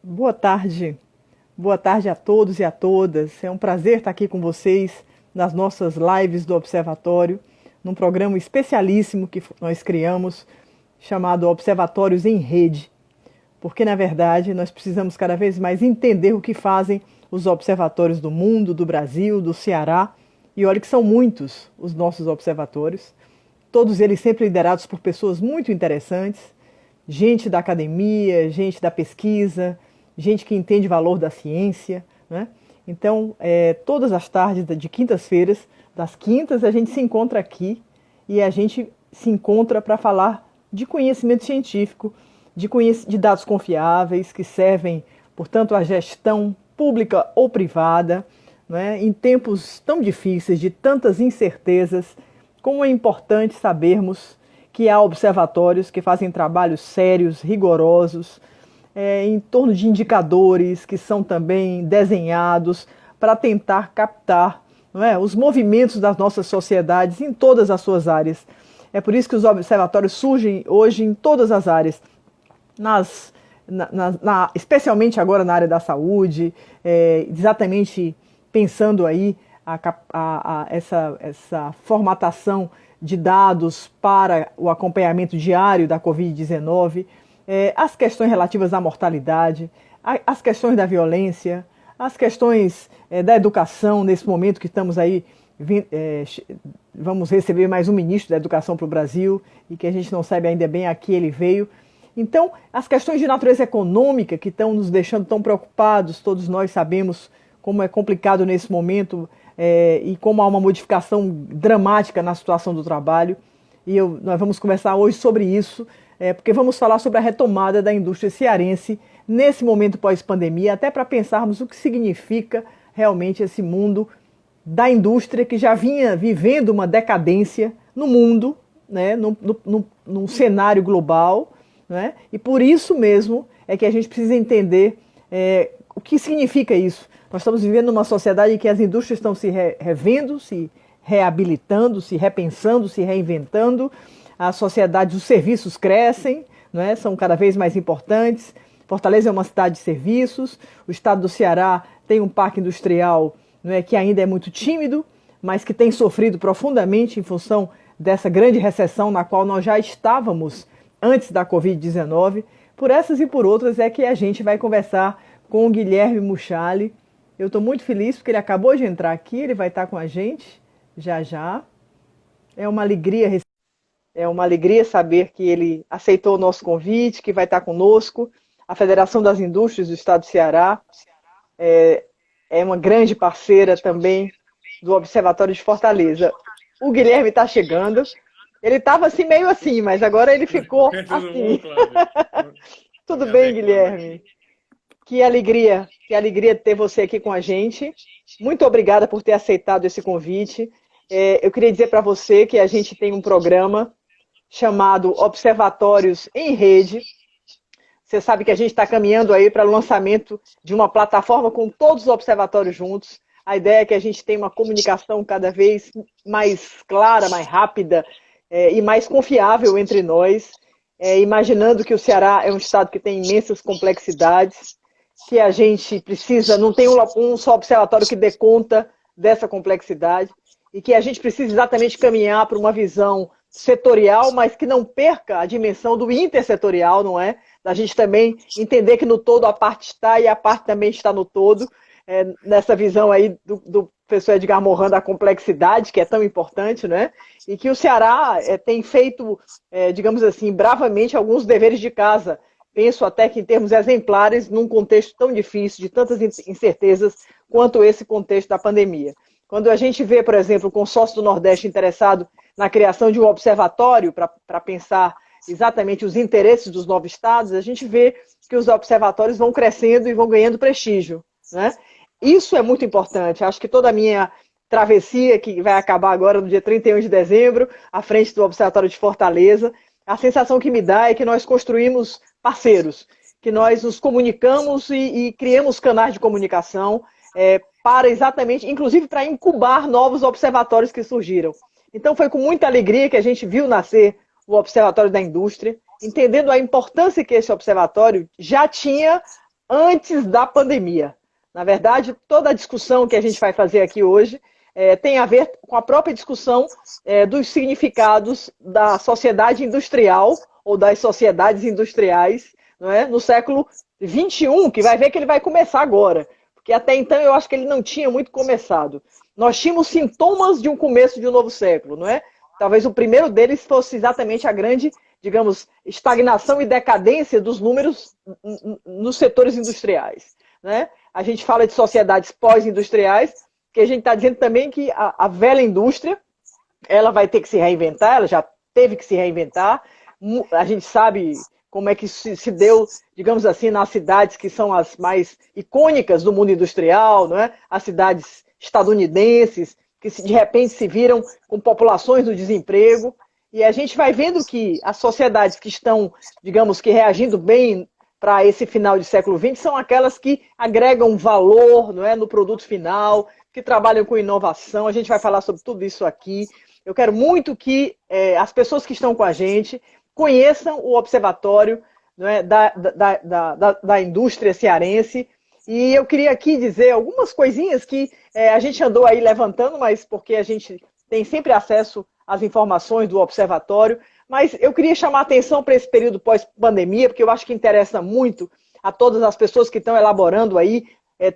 Boa tarde. Boa tarde a todos e a todas. É um prazer estar aqui com vocês nas nossas lives do Observatório, num programa especialíssimo que nós criamos, chamado Observatórios em Rede. Porque, na verdade, nós precisamos cada vez mais entender o que fazem os observatórios do mundo, do Brasil, do Ceará. E olha que são muitos os nossos observatórios, todos eles sempre liderados por pessoas muito interessantes, gente da academia, gente da pesquisa, gente que entende o valor da ciência, né? Então, todas as tardes de quintas-feiras, das quintas, a gente se encontra aqui e a gente se encontra para falar de conhecimento científico, de dados confiáveis que servem, portanto, à gestão pública ou privada, né? Em tempos tão difíceis, de tantas incertezas, como é importante sabermos que há observatórios que fazem trabalhos sérios, rigorosos, em torno de indicadores que são também desenhados para tentar captar, não é, os movimentos das nossas sociedades em todas as suas áreas. É por isso que os observatórios surgem hoje em todas as áreas, especialmente agora na área da saúde, exatamente pensando aí essa formatação de dados para o acompanhamento diário da Covid-19, as questões relativas à mortalidade, as questões da violência, as questões da educação, nesse momento que estamos aí, vamos receber mais um ministro da educação para o Brasil, e que a gente não sabe ainda bem a que ele veio. Então, as questões de natureza econômica que estão nos deixando tão preocupados, todos nós sabemos como é complicado nesse momento, e como há uma modificação dramática na situação do trabalho. E nós vamos conversar hoje sobre isso, porque vamos falar sobre a retomada da indústria cearense nesse momento pós-pandemia, até para pensarmos o que significa realmente esse mundo da indústria que já vinha vivendo uma decadência no mundo, né, num cenário global, né, e por isso mesmo é que a gente precisa entender o que significa isso. Nós estamos vivendo numa sociedade em que as indústrias estão se revendo, se reabilitando, se repensando, se reinventando. A sociedade, os serviços crescem, não é? São cada vez mais importantes. Fortaleza é uma cidade de serviços. O estado do Ceará tem um parque industrial, não é, que ainda é muito tímido, mas que tem sofrido profundamente em função dessa grande recessão na qual nós já estávamos antes da Covid-19. Por essas e por outras é que a gente vai conversar com o Guilherme Muchali. Eu estou muito feliz porque ele acabou de entrar aqui, ele vai estar com a gente já já. É uma alegria saber que ele aceitou o nosso convite, que vai estar conosco. A Federação das Indústrias do Estado do Ceará é uma grande parceira também do Observatório de Fortaleza. O Guilherme está chegando. Ele estava assim, meio assim, mas agora ele ficou assim. Tudo bem, Guilherme? Que alegria ter você aqui com a gente. Muito obrigada por ter aceitado esse convite. Eu queria dizer para você que a gente tem um programa chamado Observatórios em Rede. Você sabe que a gente está caminhando aí para o lançamento de uma plataforma com todos os observatórios juntos. A ideia é que a gente tenha uma comunicação cada vez mais clara, mais rápida e mais confiável entre nós, imaginando que o Ceará é um estado que tem imensas complexidades, que a gente precisa, não tem um só observatório que dê conta dessa complexidade, e que a gente precisa exatamente caminhar para uma visão setorial, mas que não perca a dimensão do intersetorial, não é? Da gente também entender que no todo a parte está e a parte também está no todo, nessa visão aí do professor Edgar Morin da complexidade, que é tão importante, né? E que o Ceará tem feito, digamos assim, bravamente alguns deveres de casa. Penso até que em termos exemplares, num contexto tão difícil, de tantas incertezas, quanto esse contexto da pandemia. Quando a gente vê, por exemplo, o Consórcio do Nordeste interessado na criação de um observatório para pensar exatamente os interesses dos 9 estados, a gente vê que os observatórios vão crescendo e vão ganhando prestígio, né? Isso é muito importante. Acho que toda a minha travessia, que vai acabar agora no dia 31 de dezembro, à frente do Observatório de Fortaleza, a sensação que me dá é que nós construímos parceiros, que nós nos comunicamos e criamos canais de comunicação para exatamente, inclusive para incubar novos observatórios que surgiram. Então foi com muita alegria que a gente viu nascer o Observatório da Indústria, entendendo a importância que esse observatório já tinha antes da pandemia. Na verdade, toda a discussão que a gente vai fazer aqui hoje tem a ver com a própria discussão dos significados da sociedade industrial ou das sociedades industriais, não é? No século XXI, que vai ver que ele vai começar agora, porque até então eu acho que ele não tinha muito começado. Nós tínhamos sintomas de um começo de um novo século, não é? Talvez o primeiro deles fosse exatamente a grande, digamos, estagnação e decadência dos números nos setores industriais, né? A gente fala de sociedades pós-industriais, que a gente está dizendo também que a velha indústria, ela vai ter que se reinventar, ela já teve que se reinventar. A gente sabe como é que se deu, digamos assim, nas cidades que são as mais icônicas do mundo industrial, não é? As cidades estadunidenses, que de repente se viram com populações do desemprego. E a gente vai vendo que as sociedades que estão, digamos que reagindo bem para esse final de século XX são aquelas que agregam valor, não é, no produto final, que trabalham com inovação. A gente vai falar sobre tudo isso aqui. Eu quero muito que as pessoas que estão com a gente conheçam o Observatório, não é, da indústria cearense. E eu queria aqui dizer algumas coisinhas que a gente andou aí levantando, mas porque a gente tem sempre acesso às informações do Observatório. Mas eu queria chamar a atenção para esse período pós-pandemia, porque eu acho que interessa muito a todas as pessoas que estão elaborando aí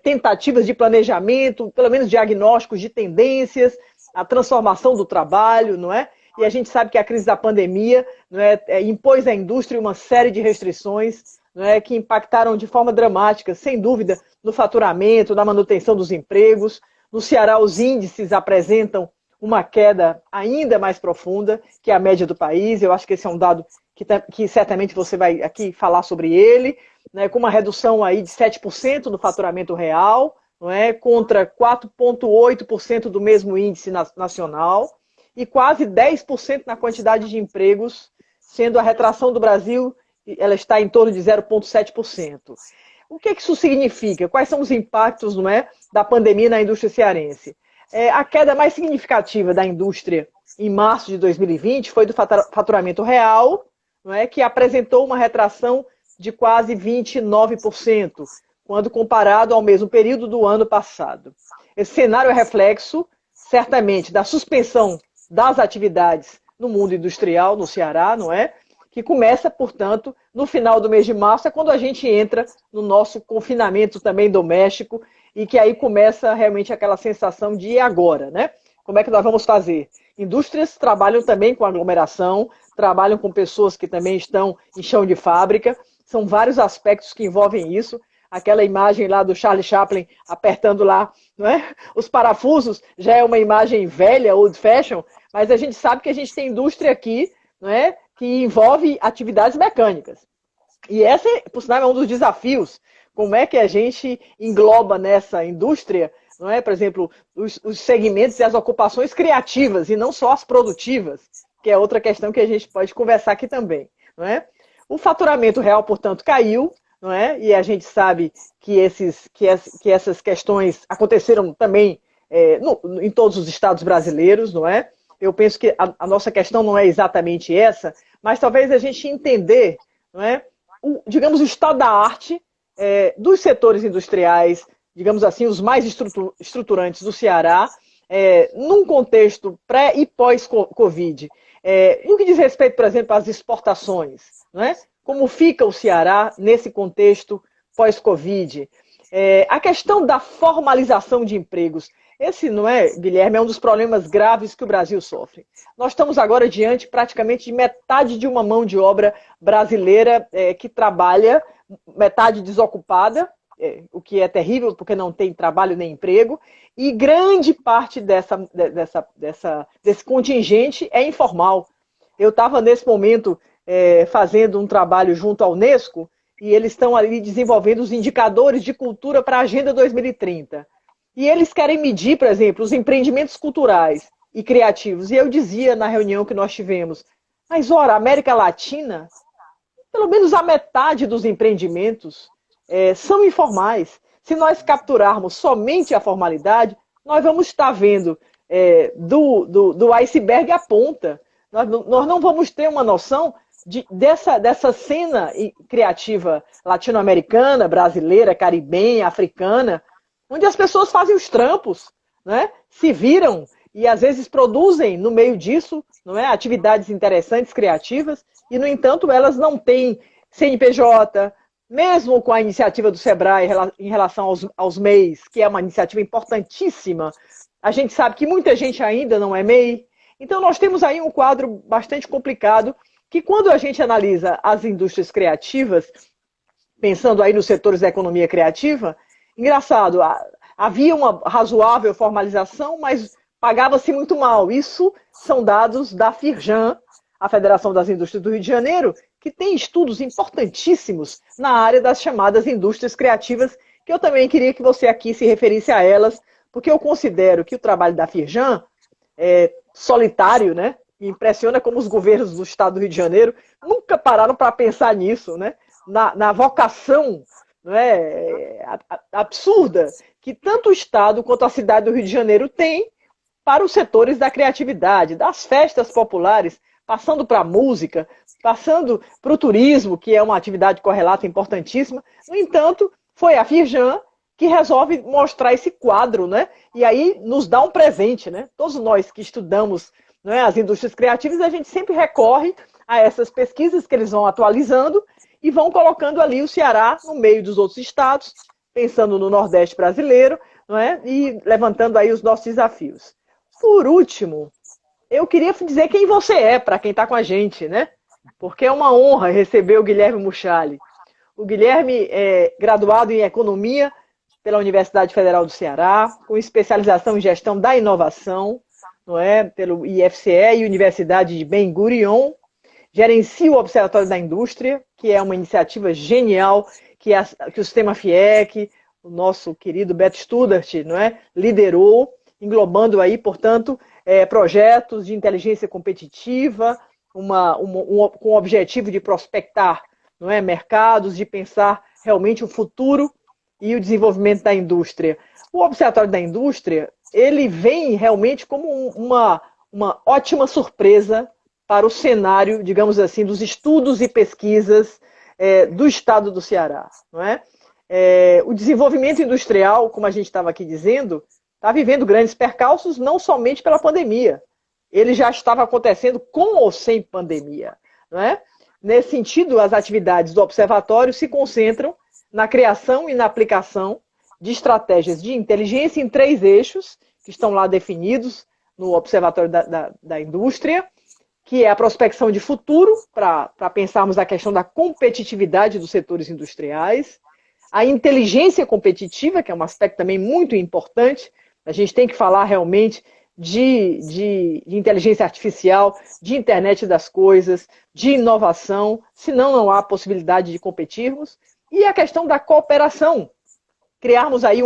tentativas de planejamento, pelo menos diagnósticos de tendências, a transformação do trabalho, não é? E a gente sabe que a crise da pandemia, não é, impôs à indústria uma série de restrições, não é, que impactaram de forma dramática, sem dúvida, no faturamento, na manutenção dos empregos. No Ceará, os índices apresentam uma queda ainda mais profunda que a média do país. Eu acho que esse é um dado que certamente você vai aqui falar sobre ele, né, com uma redução aí de 7% do faturamento real, não é, contra 4,8% do mesmo índice nacional e quase 10% na quantidade de empregos, sendo a retração do Brasil, ela está em torno de 0,7%. O que isso significa? Quais são os impactos, não é, da pandemia na indústria cearense? A queda mais significativa da indústria em março de 2020 foi do faturamento real, não é, que apresentou uma retração de quase 29%, quando comparado ao mesmo período do ano passado. Esse cenário é reflexo, certamente, da suspensão das atividades no mundo industrial, no Ceará, não é? Que começa, portanto, no final do mês de março, é quando a gente entra no nosso confinamento também doméstico, e que aí começa realmente aquela sensação de e agora, né? Como é que nós vamos fazer? Indústrias trabalham também com aglomeração, trabalham com pessoas que também estão em chão de fábrica, são vários aspectos que envolvem isso. Aquela imagem lá do Charlie Chaplin apertando lá, não é? Os parafusos, já é uma imagem velha, old fashion, mas a gente sabe que a gente tem indústria aqui, não é? Que envolve atividades mecânicas. E esse, por sinal, é um dos desafios. Como é que a gente engloba nessa indústria, não é? Por exemplo, os segmentos e as ocupações criativas, e não só as produtivas, que é outra questão que a gente pode conversar aqui também, não é? O faturamento real, portanto, caiu, não é? E a gente sabe que essas questões aconteceram também em todos os estados brasileiros, não é? Eu penso que a nossa questão não é exatamente essa, mas talvez a gente entender, não é, digamos, o estado da arte dos setores industriais, digamos assim, os mais estruturantes do Ceará, num contexto pré e pós-Covid. No que diz respeito, por exemplo, às exportações, não é? Como fica o Ceará nesse contexto pós-Covid? A questão da formalização de empregos. Esse, não é, Guilherme, é um dos problemas graves que o Brasil sofre. Nós estamos agora diante praticamente de metade de uma mão de obra brasileira que trabalha, metade desocupada, o que é terrível porque não tem trabalho nem emprego, e grande parte desse contingente é informal. Eu estava nesse momento fazendo um trabalho junto à Unesco e eles estão ali desenvolvendo os indicadores de cultura para a Agenda 2030. E eles querem medir, por exemplo, os empreendimentos culturais e criativos. E eu dizia na reunião que nós tivemos, mas ora, a América Latina, pelo menos a metade dos empreendimentos são informais. Se nós capturarmos somente a formalidade, nós vamos estar vendo do iceberg a ponta. Nós não vamos ter uma noção dessa cena criativa latino-americana, brasileira, caribenha, africana, onde as pessoas fazem os trampos, né? Se viram e às vezes produzem no meio disso, não é? Atividades interessantes, criativas, e no entanto elas não têm CNPJ, mesmo com a iniciativa do Sebrae em relação aos MEIs, que é uma iniciativa importantíssima. A gente sabe que muita gente ainda não é MEI. Então nós temos aí um quadro bastante complicado, que quando a gente analisa as indústrias criativas, pensando aí nos setores da economia criativa, engraçado, havia uma razoável formalização, mas pagava-se muito mal. Isso são dados da Firjan, a Federação das Indústrias do Rio de Janeiro, que tem estudos importantíssimos na área das chamadas indústrias criativas, que eu também queria que você aqui se referisse a elas, porque eu considero que o trabalho da Firjan é solitário, né? Me impressiona como os governos do estado do Rio de Janeiro nunca pararam para pensar nisso, né? Na vocação, não é, absurda que tanto o estado quanto a cidade do Rio de Janeiro tem para os setores da criatividade, das festas populares, passando para a música, passando para o turismo, que é uma atividade correlata importantíssima. No entanto, foi a Firjan que resolve mostrar esse quadro, né? E aí nos dá um presente, né? Todos nós que estudamos, não é, as indústrias criativas, a gente sempre recorre a essas pesquisas que eles vão atualizando e vão colocando ali o Ceará no meio dos outros estados, pensando no Nordeste brasileiro, não é? E levantando aí os nossos desafios. Por último, eu queria dizer quem você é para quem está com a gente, né? Porque é uma honra receber o Guilherme Muchali. O Guilherme é graduado em Economia pela Universidade Federal do Ceará, com especialização em Gestão da Inovação, não é? Pelo IFCE e Universidade de Ben Gurion. Gerencia o Observatório da Indústria, que é uma iniciativa genial que o Sistema FIEC, o nosso querido Beto Studart, não é? Liderou, englobando aí, portanto, projetos de inteligência competitiva, com o objetivo de prospectar, não é, mercados, de pensar realmente o futuro e o desenvolvimento da indústria. O Observatório da Indústria, ele vem realmente como uma ótima surpresa para o cenário, digamos assim, dos estudos e pesquisas do estado do Ceará. Não é? O desenvolvimento industrial, como a gente estava aqui dizendo, está vivendo grandes percalços, não somente pela pandemia. Ele já estava acontecendo com ou sem pandemia. Não é? Nesse sentido, as atividades do observatório se concentram na criação e na aplicação de estratégias de inteligência em 3 eixos, que estão lá definidos no Observatório da Indústria, que é a prospecção de futuro, para pensarmos na questão da competitividade dos setores industriais, a inteligência competitiva, que é um aspecto também muito importante, a gente tem que falar realmente de inteligência artificial, de internet das coisas, de inovação, senão não há possibilidade de competirmos, e a questão da cooperação, criarmos aí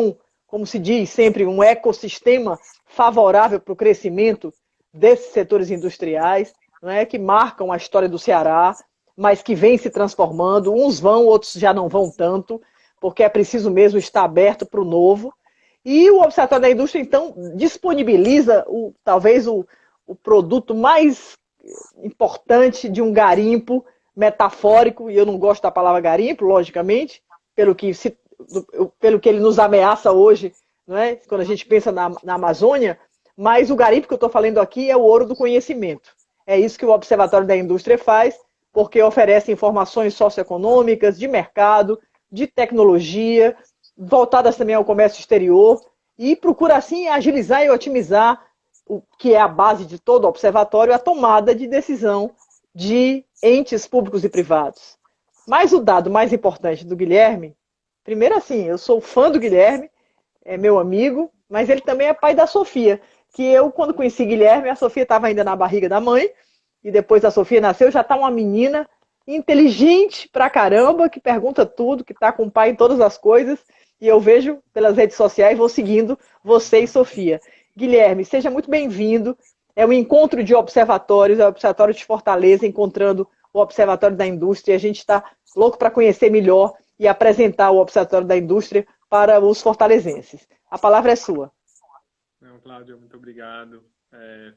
como se diz sempre, um ecossistema favorável para o crescimento desses setores industriais, não é, que marcam a história do Ceará, mas que vem se transformando, uns vão, outros já não vão tanto, porque é preciso mesmo estar aberto para o novo. E o Observatório da Indústria, então, disponibiliza talvez o produto mais importante de um garimpo metafórico, e eu não gosto da palavra garimpo, logicamente, pelo que ele nos ameaça hoje, não é? Quando a gente pensa na Amazônia, mas o garimpo que eu estou falando aqui é o ouro do conhecimento. É isso que o Observatório da Indústria faz, porque oferece informações socioeconômicas, de mercado, de tecnologia, voltadas também ao comércio exterior, e procura, assim, agilizar e otimizar, o que é a base de todo o observatório, a tomada de decisão de entes públicos e privados. Mas o dado mais importante do Guilherme, primeiro assim, eu sou fã do Guilherme, é meu amigo, mas ele também é pai da Sofia, que eu, quando conheci Guilherme, a Sofia estava ainda na barriga da mãe, e depois a Sofia nasceu, já está uma menina inteligente pra caramba, que pergunta tudo, que está com o pai em todas as coisas, e eu vejo pelas redes sociais, vou seguindo você e Sofia. Guilherme, seja muito bem-vindo. É um encontro de observatórios, é o Observatório de Fortaleza, encontrando o Observatório da Indústria. A gente está louco para conhecer melhor e apresentar o Observatório da Indústria para os fortalezenses. A palavra é sua. Não, Cláudio, muito obrigado.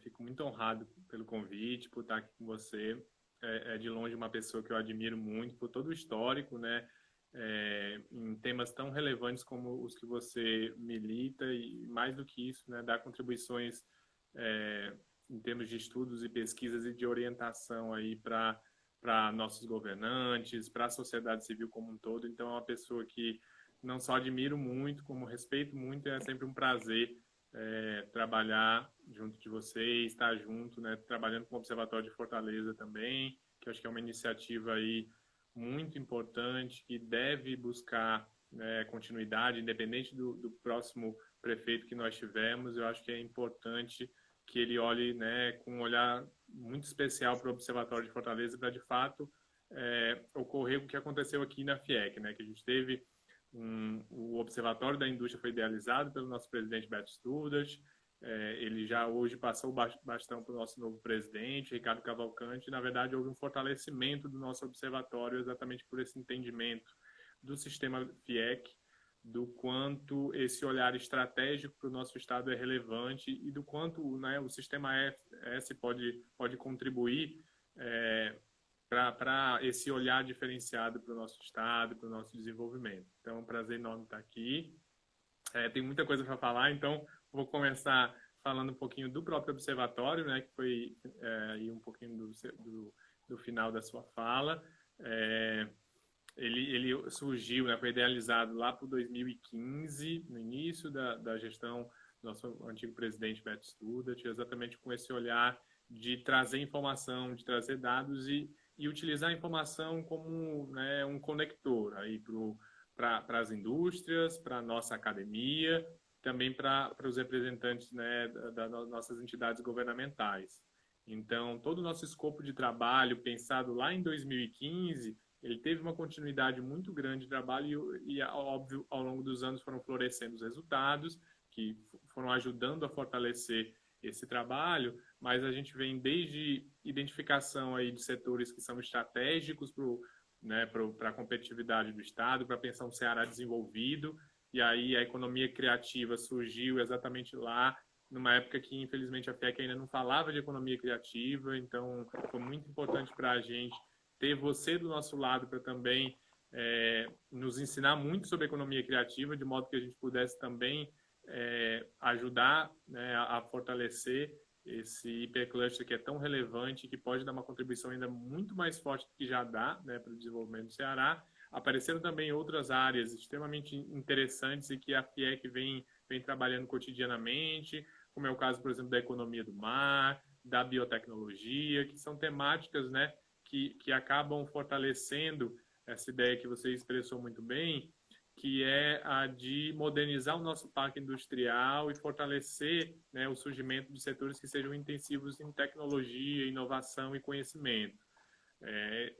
Fico muito honrado pelo convite, por estar aqui com você. é de longe uma pessoa que eu admiro muito por todo o histórico, né? Em temas tão relevantes como os que você milita e mais do que isso, né? Dar contribuições em termos de estudos e pesquisas e de orientação aí para nossos governantes, para a sociedade civil como um todo. Então, é uma pessoa que não só admiro muito, como respeito muito, e é sempre um prazer trabalhar junto de vocês, estar junto, né, trabalhando com o Observatório de Fortaleza também, que eu acho que é uma iniciativa aí muito importante, que deve buscar, né, continuidade, independente do próximo prefeito que nós tivemos. Eu acho que é importante que ele olhe, né, com um olhar muito especial para o Observatório de Fortaleza, para de fato ocorrer o que aconteceu aqui na FIEC, né, que a gente teve o Observatório da Indústria foi idealizado pelo nosso presidente Beto Studart. Ele já hoje passou o bastão para o nosso novo presidente, Ricardo Cavalcante. Na verdade, houve um fortalecimento do nosso observatório exatamente por esse entendimento do sistema FIEC, do quanto esse olhar estratégico para o nosso Estado é relevante e do quanto, né, o sistema S pode contribuir para esse olhar diferenciado para o nosso Estado, para o nosso desenvolvimento. Então, é um prazer enorme estar aqui. Tem muita coisa para falar, então vou começar falando um pouquinho do próprio observatório, né, que foi aí um pouquinho do final da sua fala. Ele surgiu, né, foi idealizado lá por 2015, no início da gestão do nosso antigo presidente Beto Studart, exatamente com esse olhar de trazer informação, de trazer dados e utilizar a informação como, né, um conector aí para as indústrias, para a nossa academia, também para os representantes, né, das nossas entidades governamentais. Então, todo o nosso escopo de trabalho, pensado lá em 2015, ele teve uma continuidade muito grande de trabalho e, óbvio, ao longo dos anos foram florescendo os resultados, que foram ajudando a fortalecer esse trabalho, mas a gente vem desde identificação aí de setores que são estratégicos para a competitividade do Estado, para pensar um Ceará desenvolvido, e aí a economia criativa surgiu exatamente lá, numa época que, infelizmente, a FIEC ainda não falava de economia criativa, então foi muito importante para a gente ter você do nosso lado para também nos ensinar muito sobre economia criativa, de modo que a gente pudesse também ajudar, né, a fortalecer esse hipercluster que é tão relevante, que pode dar uma contribuição ainda muito mais forte do que já dá, né, para o desenvolvimento do Ceará. Apareceram também outras áreas extremamente interessantes e que a FIEC vem trabalhando cotidianamente, como é o caso, por exemplo, da economia do mar, da biotecnologia, que são temáticas, né, que acabam fortalecendo essa ideia que você expressou muito bem, que é a de modernizar o nosso parque industrial e fortalecer, né, o surgimento de setores que sejam intensivos em tecnologia, inovação e conhecimento.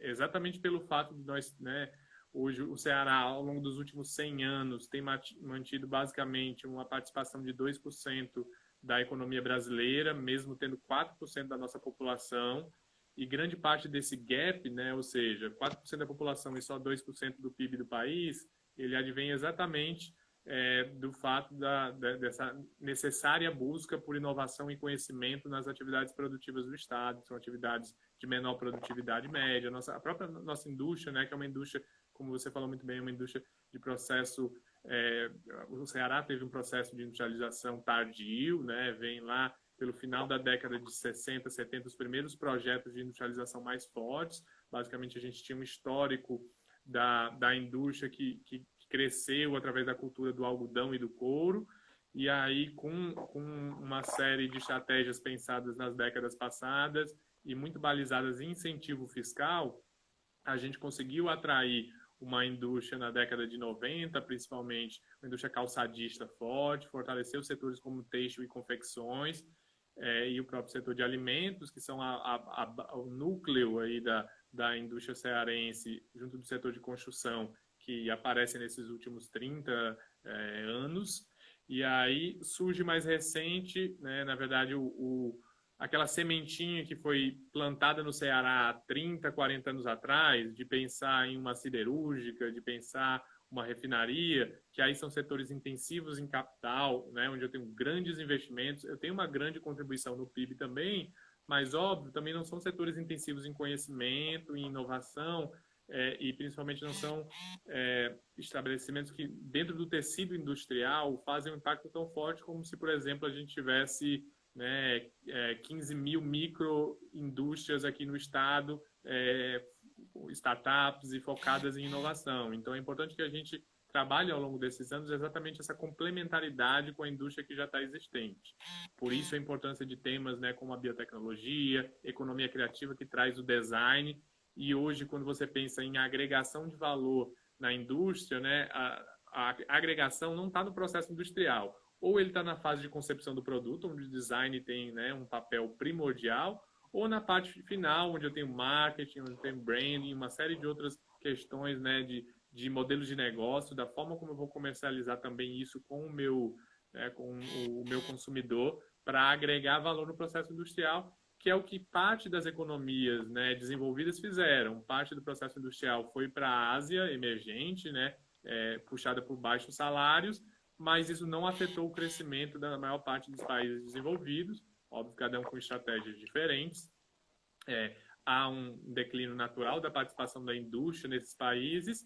Exatamente pelo fato de nós, né, hoje o Ceará, ao longo dos últimos 100 anos, tem mantido basicamente uma participação de 2% da economia brasileira, mesmo tendo 4% da nossa população, e grande parte desse gap, né, ou seja, 4% da população e só 2% do PIB do país, ele advém exatamente do fato dessa necessária busca por inovação e conhecimento nas atividades produtivas do Estado, que são atividades de menor produtividade média, a própria nossa indústria, né, que é uma indústria, como você falou muito bem, uma indústria de processo, o Ceará teve um processo de industrialização tardio, né, vem lá pelo final da década de 60, 70, os primeiros projetos de industrialização mais fortes. Basicamente, a gente tinha um histórico da indústria que cresceu através da cultura do algodão e do couro, e aí com uma série de estratégias pensadas nas décadas passadas e muito balizadas em incentivo fiscal, a gente conseguiu atrair uma indústria na década de 90, principalmente uma indústria calçadista forte, fortaleceu setores como têxtil e confecções, e o próprio setor de alimentos, que são o núcleo aí da indústria cearense, junto do setor de construção, que aparece nesses últimos 30 anos. E aí surge mais recente, né, na verdade, aquela sementinha que foi plantada no Ceará há 30, 40 anos atrás, de pensar em uma siderúrgica, de pensar uma refinaria, que aí são setores intensivos em capital, né, onde eu tenho grandes investimentos, eu tenho uma grande contribuição no PIB também, mas, óbvio, também não são setores intensivos em conhecimento, em inovação, e principalmente não são estabelecimentos que, dentro do tecido industrial, fazem um impacto tão forte como se, por exemplo, a gente tivesse, né, 15 mil microindústrias aqui no estado, startups e focadas em inovação. Então, é importante que a gente trabalhe ao longo desses anos exatamente essa complementaridade com a indústria que já está existente. Por isso, a importância de temas, né, como a biotecnologia, economia criativa, que traz o design. E hoje, quando você pensa em agregação de valor na indústria, né, a agregação não está no processo industrial. Ou ele está na fase de concepção do produto, onde o design tem, né, um papel primordial, ou na parte final, onde eu tenho marketing, onde eu tenho branding, uma série de outras questões, né, de modelos de negócio, da forma como eu vou comercializar também isso com o meu consumidor, para agregar valor no processo industrial, que é o que parte das economias, né, desenvolvidas fizeram. Parte do processo industrial foi para a Ásia emergente, né, puxada por baixos salários, mas isso não afetou o crescimento da maior parte dos países desenvolvidos, óbvio, cada um com estratégias diferentes. Há um declínio natural da participação da indústria nesses países,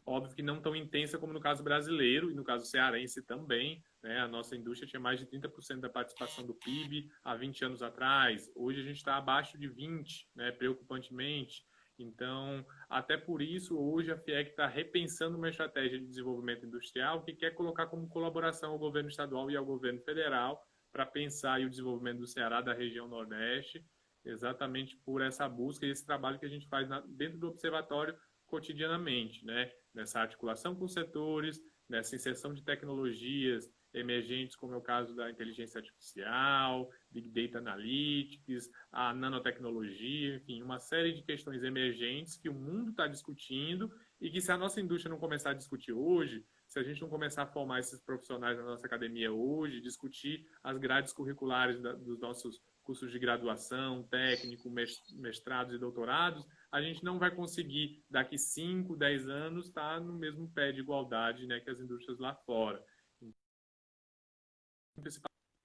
óbvio que não tão intensa como no caso brasileiro e no caso cearense também, né? A nossa indústria tinha mais de 30% da participação do PIB há 20 anos atrás. Hoje a gente está abaixo de 20%, né? Preocupantemente. Então, até por isso, hoje a FIEC está repensando uma estratégia de desenvolvimento industrial que quer colocar como colaboração ao governo estadual e ao governo federal para pensar o desenvolvimento do Ceará, da região Nordeste, exatamente por essa busca e esse trabalho que a gente faz dentro do observatório cotidianamente, né? Nessa articulação com os setores, nessa inserção de tecnologias emergentes, como é o caso da inteligência artificial, Big Data Analytics, a nanotecnologia, enfim, uma série de questões emergentes que o mundo está discutindo e que, se a nossa indústria não começar a discutir hoje, se a gente não começar a formar esses profissionais na nossa academia hoje, discutir as grades curriculares dos nossos cursos de graduação, técnico, mestrados e doutorados, a gente não vai conseguir, daqui 5, 10 anos, estar no mesmo pé de igualdade, né, que as indústrias lá fora.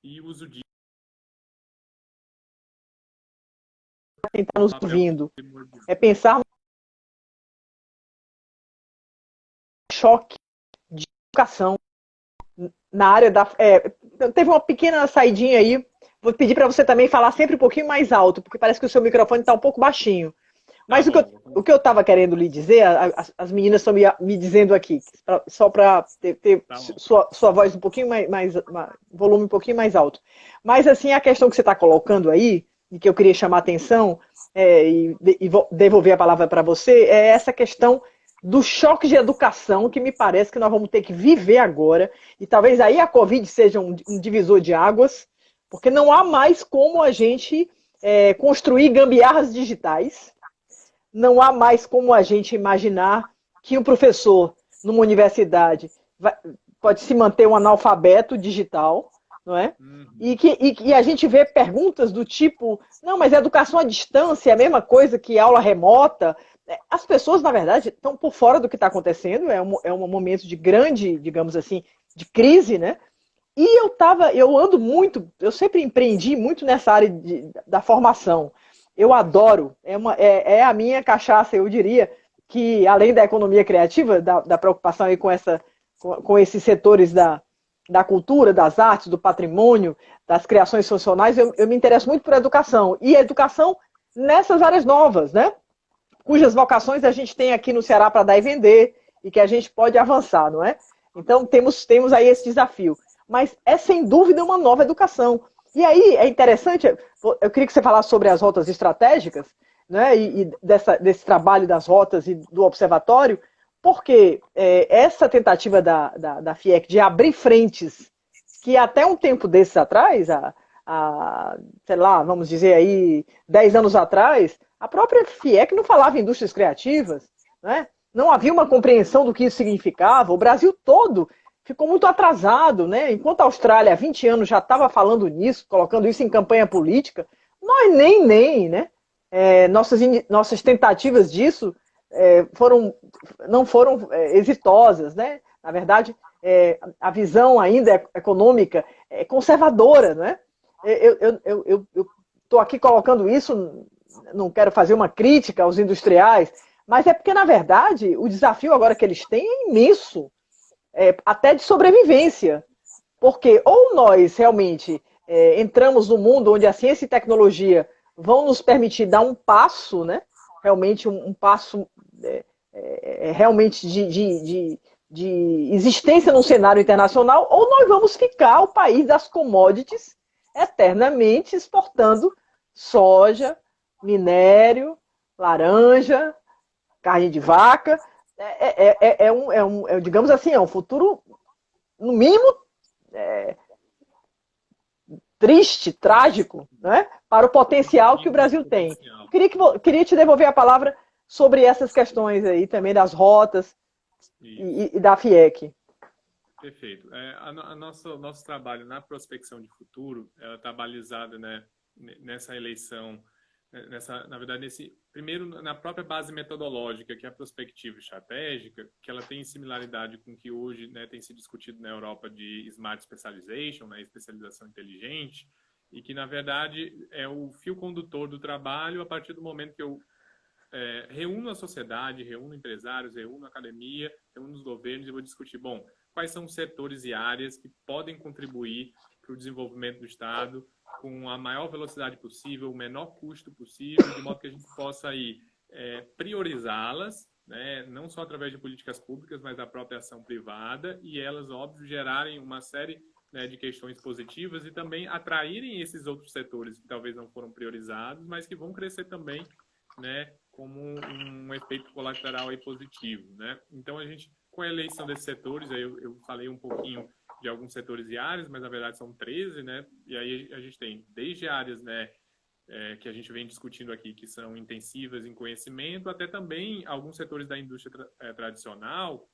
E o uso de... Quem está nos ouvindo é pensar no choque de educação na área da... teve uma pequena saidinha aí. Vou pedir para você também falar sempre um pouquinho mais alto, porque parece que o seu microfone está um pouco baixinho. Mas o que eu estava querendo lhe dizer, as meninas estão me dizendo aqui, só para ter sua voz um pouquinho mais volume um pouquinho mais alto. Mas assim, a questão que você está colocando aí, e que eu queria chamar a atenção, e vou devolver a palavra para você, é essa questão do choque de educação, que me parece que nós vamos ter que viver agora, e talvez aí a Covid seja um divisor de águas, porque não há mais como a gente construir gambiarras digitais, não há mais como a gente imaginar que um professor numa universidade pode se manter um analfabeto digital, não é? E a gente vê perguntas do tipo, não, mas a educação à distância é a mesma coisa que aula remota. As pessoas, na verdade, estão por fora do que está acontecendo, é um momento de grande, digamos assim, de crise, né? E eu ando muito, eu sempre empreendi muito nessa área da formação. Eu adoro, é a minha cachaça, eu diria, que além da economia criativa, da preocupação aí com esses setores da cultura, das artes, do patrimônio, das criações funcionais, eu me interesso muito por educação. E a educação nessas áreas novas, né? Cujas vocações a gente tem aqui no Ceará para dar e vender, e que a gente pode avançar, não é? Então temos aí esse desafio. Mas é sem dúvida uma nova educação. E aí é interessante, eu queria que você falasse sobre as rotas estratégicas, né, e desse trabalho das rotas e do observatório, porque essa tentativa da FIEC de abrir frentes, que até um tempo desses atrás, sei lá, vamos dizer aí, 10 anos atrás, a própria FIEC não falava em indústrias criativas, né? Não havia uma compreensão do que isso significava, o Brasil todo ficou muito atrasado, né? Enquanto a Austrália há 20 anos já estava falando nisso, colocando isso em campanha política, nós nem, né? Nossas tentativas disso não foram exitosas, né? Na verdade, a visão ainda econômica é conservadora, né? Eu estou aqui colocando isso, não quero fazer uma crítica aos industriais, mas é porque, na verdade, o desafio agora que eles têm é imenso, até de sobrevivência. Porque ou nós realmente entramos no mundo onde a ciência e tecnologia vão nos permitir dar um passo, né? Realmente um passo realmente de existência no cenário internacional, ou nós vamos ficar o país das commodities eternamente exportando soja, minério, laranja, carne de vaca. Digamos assim, é um futuro, no mínimo, triste, trágico, né, para o potencial que o Brasil tem. Queria te devolver a palavra sobre essas questões aí também das rotas e da FIEC. Perfeito. Nosso trabalho na prospecção de futuro está balizado, né, nessa eleição, na verdade, primeiro na própria base metodológica, que é a prospectiva estratégica, que ela tem similaridade com o que hoje, né, tem se discutido na Europa de Smart Specialization, né, especialização inteligente, e que, na verdade, é o fio condutor do trabalho a partir do momento que eu reúno a sociedade, reúno empresários, reúno a academia, reúno os governos e vou discutir, bom, quais são os setores e áreas que podem contribuir para o desenvolvimento do Estado com a maior velocidade possível, o menor custo possível, de modo que a gente possa aí priorizá-las, né, não só através de políticas públicas, mas da própria ação privada, e elas, óbvio, gerarem uma série, né, de questões positivas e também atraírem esses outros setores que talvez não foram priorizados, mas que vão crescer também, né, como um efeito colateral aí positivo, né? Então, a gente, com a eleição desses setores, aí eu falei um pouquinho de alguns setores e áreas, mas na verdade são 13, né? E aí a gente tem desde áreas, né, que a gente vem discutindo aqui, que são intensivas em conhecimento, até também alguns setores da indústria tradicional,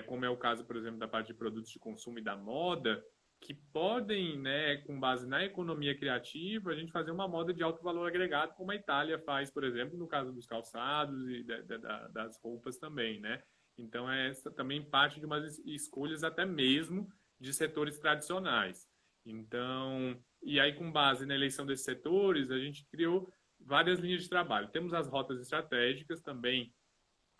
como é o caso, por exemplo, da parte de produtos de consumo e da moda, que podem, né, com base na economia criativa, a gente fazer uma moda de alto valor agregado, como a Itália faz, por exemplo, no caso dos calçados e das roupas também, né? Então, essa também parte de umas escolhas até mesmo de setores tradicionais. Então, e aí com base na eleição desses setores, a gente criou várias linhas de trabalho. Temos as rotas estratégicas também,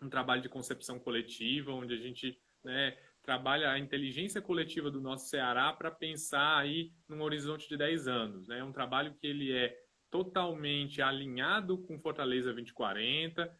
um trabalho de concepção coletiva, onde a gente, né, trabalha a inteligência coletiva do nosso Ceará para pensar aí num horizonte de 10 anos. Né? É um trabalho que ele é totalmente alinhado com Fortaleza 2040,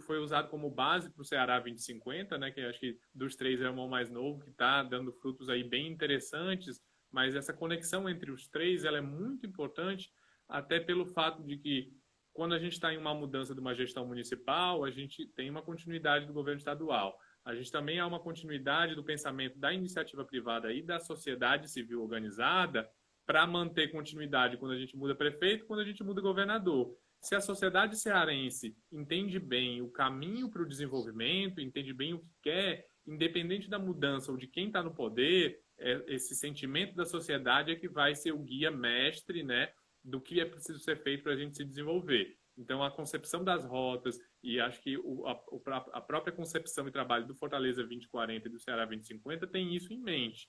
foi usado como base para o Ceará 2050, né, que acho que dos três é o irmão mais novo, que está dando frutos aí bem interessantes, mas essa conexão entre os três ela é muito importante, até pelo fato de que quando a gente está em uma mudança de uma gestão municipal, a gente tem uma continuidade do governo estadual. A gente também há uma continuidade do pensamento da iniciativa privada e da sociedade civil organizada para manter continuidade quando a gente muda prefeito, quando a gente muda governador. Se a sociedade cearense entende bem o caminho para o desenvolvimento, entende bem o que quer, independente da mudança ou de quem está no poder, esse sentimento da sociedade é que vai ser o guia mestre, né, do que é preciso ser feito para a gente se desenvolver. Então, a concepção das rotas e acho que a própria concepção e trabalho do Fortaleza 2040 e do Ceará 2050 tem isso em mente.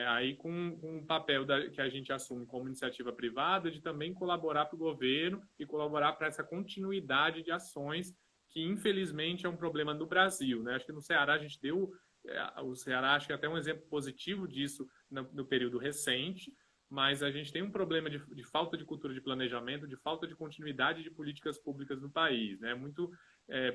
Aí com um papel que a gente assume como iniciativa privada de também colaborar para o governo e colaborar para essa continuidade de ações que, infelizmente, é um problema no Brasil. Né? Acho que no Ceará a gente deu... o Ceará acho que é até um exemplo positivo disso no período recente, mas a gente tem um problema de falta de cultura de planejamento, de falta de continuidade de políticas públicas no país, né? Muito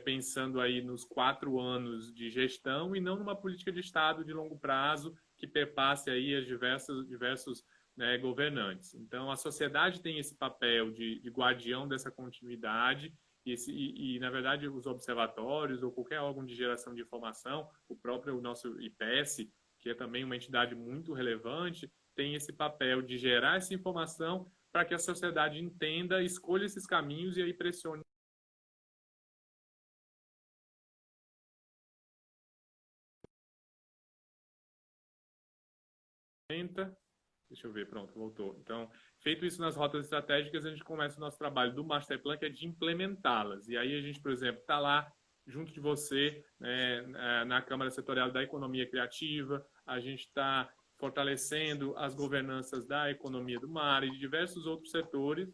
pensando aí nos 4 anos de gestão e não numa política de Estado de longo prazo que perpasse aí as diversos, né, governantes. Então, a sociedade tem esse papel de guardião dessa continuidade e, na verdade, os observatórios ou qualquer órgão de geração de informação, o nosso IPES, que é também uma entidade muito relevante, tem esse papel de gerar essa informação para que a sociedade entenda, escolha esses caminhos e aí pressione. Deixa eu ver, pronto, voltou. Então, feito isso nas rotas estratégicas, a gente começa o nosso trabalho do Master Plan, que é de implementá-las. E aí a gente, por exemplo, está lá junto de você, né, na Câmara Setorial da Economia Criativa, a gente está fortalecendo as governanças da economia do mar e de diversos outros setores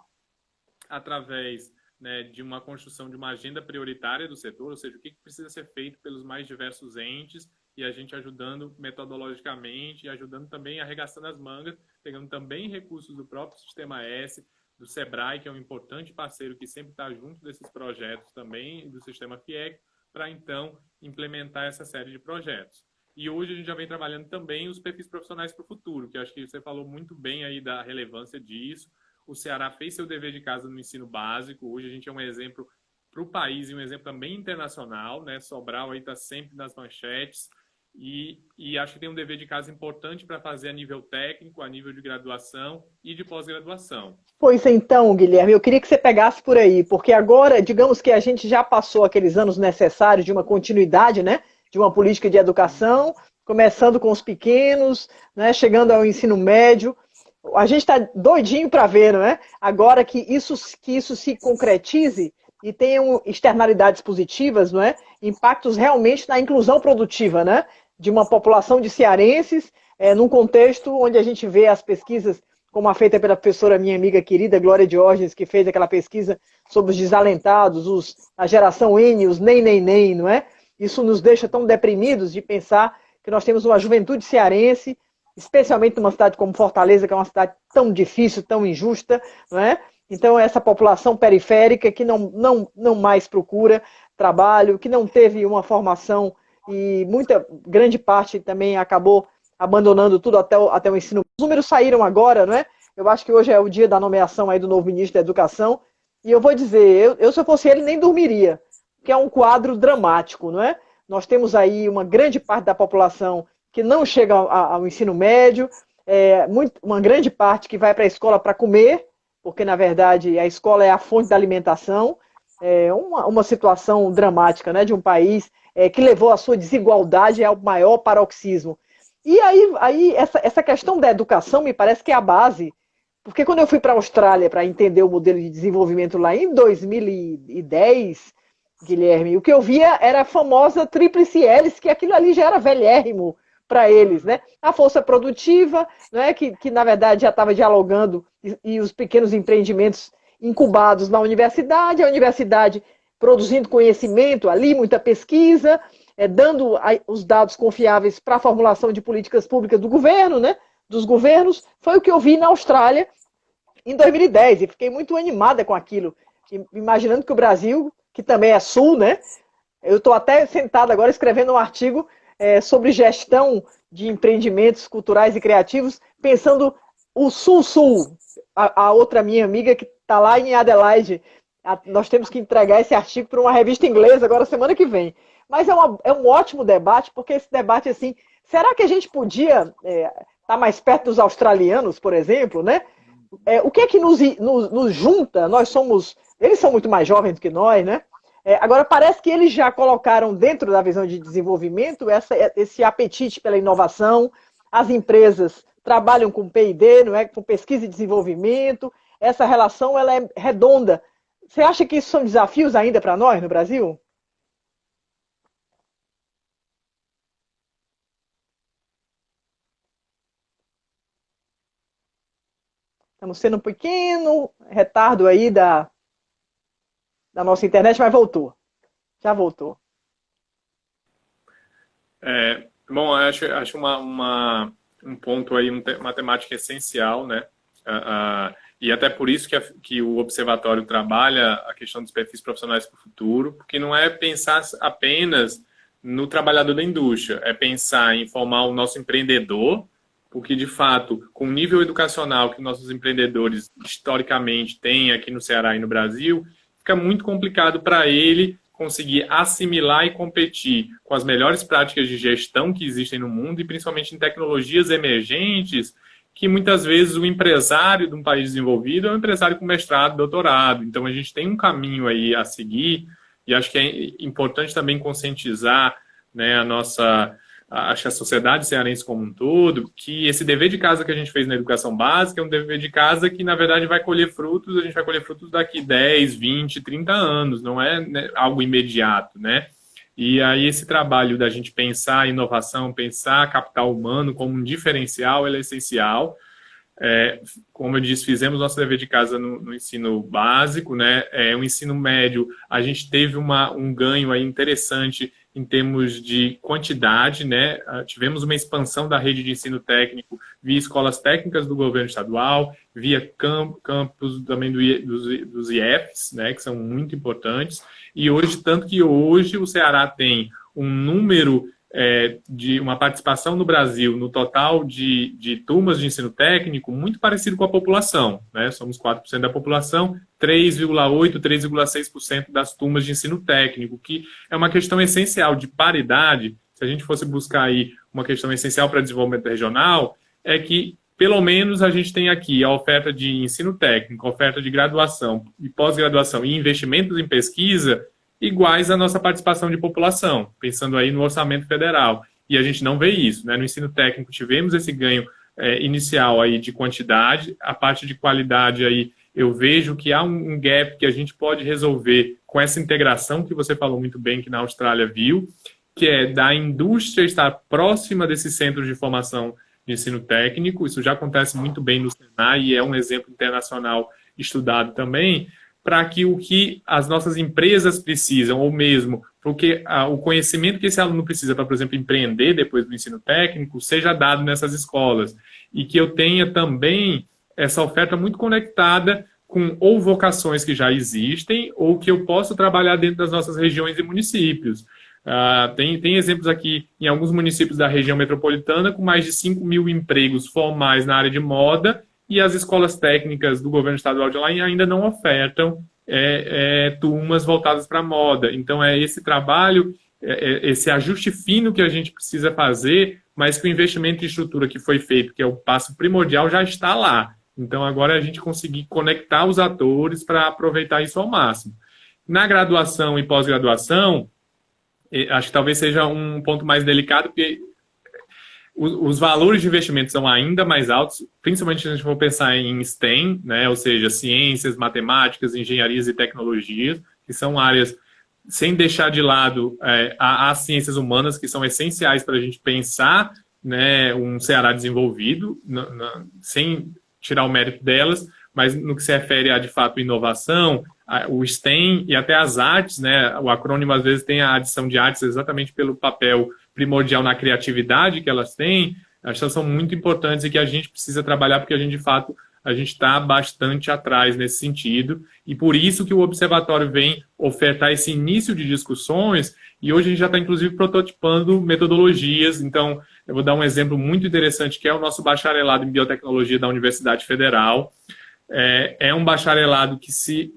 através, né, de uma construção de uma agenda prioritária do setor, ou seja, o que precisa ser feito pelos mais diversos entes, e a gente ajudando metodologicamente e ajudando também arregaçando as mangas, pegando também recursos do próprio Sistema S, do SEBRAE, que é um importante parceiro que sempre está junto desses projetos também, do Sistema FIEC, para então implementar essa série de projetos. E hoje a gente já vem trabalhando também os perfis profissionais para o futuro, que acho que você falou muito bem aí da relevância disso. O Ceará fez seu dever de casa no ensino básico, hoje a gente é um exemplo para o país e um exemplo também internacional, né? Sobral aí está sempre nas manchetes, e acho que tem um dever de casa importante para fazer a nível técnico, a nível de graduação e de pós-graduação. Pois então, Guilherme, eu queria que você pegasse por aí, porque agora, digamos que a gente já passou aqueles anos necessários de uma continuidade, né, de uma política de educação, começando com os pequenos, né, chegando ao ensino médio. A gente está doidinho para ver, não é? Agora que isso se concretize e tenham externalidades positivas, não é? Impactos realmente na inclusão produtiva, né? De uma população de cearenses, num contexto onde a gente vê as pesquisas, como a feita pela professora, minha amiga querida, Glória Diógenes, que fez aquela pesquisa sobre os desalentados, a geração N, os nem, não é? Isso nos deixa tão deprimidos de pensar que nós temos uma juventude cearense, especialmente numa cidade como Fortaleza, que é uma cidade tão difícil, tão injusta, não é? Então, essa população periférica que não mais procura trabalho, que não teve uma formação e grande parte também acabou abandonando tudo até o ensino. Os números saíram agora, não é? Eu acho que hoje é o dia da nomeação aí do novo ministro da Educação, e eu vou dizer, se eu fosse ele, nem dormiria, que é um quadro dramático, não é? Nós temos aí uma grande parte da população que não chega ao ensino médio, uma grande parte que vai para a escola para comer, porque, na verdade, a escola é a fonte da alimentação, uma situação dramática, né, de um país que levou a sua desigualdade ao maior paroxismo. E aí essa questão da educação me parece que é a base, porque quando eu fui para a Austrália para entender o modelo de desenvolvimento lá em 2010, Guilherme, o que eu via era a famosa tríplice hélice, que aquilo ali já era velhérrimo para eles, né? A força produtiva, né, que na verdade já estava dialogando, e os pequenos empreendimentos incubados na universidade, a universidade produzindo conhecimento ali, muita pesquisa, dando os dados confiáveis para a formulação de políticas públicas do governo, né, dos governos. Foi o que eu vi na Austrália em 2010, e fiquei muito animada com aquilo, imaginando que o Brasil, que também é sul, né, eu estou até sentada agora escrevendo um artigo sobre gestão de empreendimentos culturais e criativos, pensando o Sul-Sul, a outra minha amiga que está lá em Adelaide. Nós temos que entregar esse artigo para uma revista inglesa agora semana que vem. Mas é um ótimo debate, porque esse debate, assim, será que a gente podia estar mais perto dos australianos, por exemplo, né? O que é que nos junta? Eles são muito mais jovens do que nós, né? Agora, parece que eles já colocaram dentro da visão de desenvolvimento esse apetite pela inovação. As empresas trabalham com P&D, não é? Com pesquisa e desenvolvimento. Essa relação ela é redonda. Você acha que isso são desafios ainda para nós no Brasil? Estamos tendo um pequeno retardo aí da nossa internet, mas voltou. Já voltou. Bom, acho um ponto aí, uma temática essencial, né? E até por isso que o Observatório trabalha a questão dos perfis profissionais para o futuro, porque não é pensar apenas no trabalhador da indústria, é pensar em formar o nosso empreendedor, porque, de fato, com o nível educacional que nossos empreendedores historicamente têm aqui no Ceará e no Brasil, fica muito complicado para ele conseguir assimilar e competir com as melhores práticas de gestão que existem no mundo e principalmente em tecnologias emergentes, que muitas vezes o empresário de um país desenvolvido é um empresário com mestrado, doutorado. Então, a gente tem um caminho aí a seguir e acho que é importante também conscientizar, né, acho que a sociedade cearense como um todo, que esse dever de casa que a gente fez na educação básica é um dever de casa que, na verdade, vai colher frutos, a gente vai colher frutos daqui 10, 20, 30 anos, não é, né, algo imediato, né? E aí esse trabalho da gente pensar inovação, pensar capital humano como um diferencial, ele é essencial. Como eu disse, fizemos nosso dever de casa no ensino básico, né? O ensino médio, a gente teve um ganho aí interessante em termos de quantidade, né? Tivemos uma expansão da rede de ensino técnico via escolas técnicas do governo estadual, via campos também dos IEFs, né? Que são muito importantes. E hoje, tanto que hoje o Ceará tem um número de uma participação no Brasil no total de turmas de ensino técnico muito parecido com a população, né? Somos 4% da população, 3,8%, 3,6% das turmas de ensino técnico, que é uma questão essencial de paridade. Se a gente fosse buscar aí uma questão essencial para o desenvolvimento regional, é que pelo menos a gente tem aqui a oferta de ensino técnico, a oferta de graduação e pós-graduação e investimentos em pesquisa iguais à nossa participação de população, pensando aí no orçamento federal. E a gente não vê isso, né? No ensino técnico tivemos esse ganho inicial aí de quantidade, a parte de qualidade aí eu vejo que há um gap que a gente pode resolver com essa integração que você falou muito bem que na Austrália viu, que é da indústria estar próxima desses centros de formação de ensino técnico. Isso já acontece muito bem no Senai e é um exemplo internacional estudado também, para que o que as nossas empresas precisam, ou mesmo porque o conhecimento que esse aluno precisa para, por exemplo, empreender depois do ensino técnico, seja dado nessas escolas. E que eu tenha também essa oferta muito conectada com ou vocações que já existem, ou que eu possa trabalhar dentro das nossas regiões e municípios. Tem exemplos aqui em alguns municípios da região metropolitana com mais de 5 mil empregos formais na área de moda, e as escolas técnicas do governo estadual de lá ainda não ofertam turmas voltadas para a moda. Então, esse trabalho, esse ajuste fino que a gente precisa fazer, mas que o investimento em estrutura que foi feito, que é o passo primordial, já está lá. Então, agora a gente conseguir conectar os atores para aproveitar isso ao máximo. Na graduação e pós-graduação, acho que talvez seja um ponto mais delicado, porque os valores de investimento são ainda mais altos, principalmente se a gente for pensar em STEM, né? Ou seja, ciências, matemáticas, engenharias e tecnologias, que são áreas, sem deixar de lado as ciências humanas, que são essenciais para a gente pensar, né, um Ceará desenvolvido, sem tirar o mérito delas, mas no que se refere a, de fato, inovação, o STEM e até as artes, né? O acrônimo às vezes tem a adição de artes exatamente pelo papel primordial na criatividade que elas têm. Elas são muito importantes e que a gente precisa trabalhar, porque a gente, de fato, a gente está bastante atrás nesse sentido, e por isso que o Observatório vem ofertar esse início de discussões, e hoje a gente já está, inclusive, prototipando metodologias. Então, eu vou dar um exemplo muito interessante, que é o nosso bacharelado em biotecnologia da Universidade Federal. É um bacharelado que se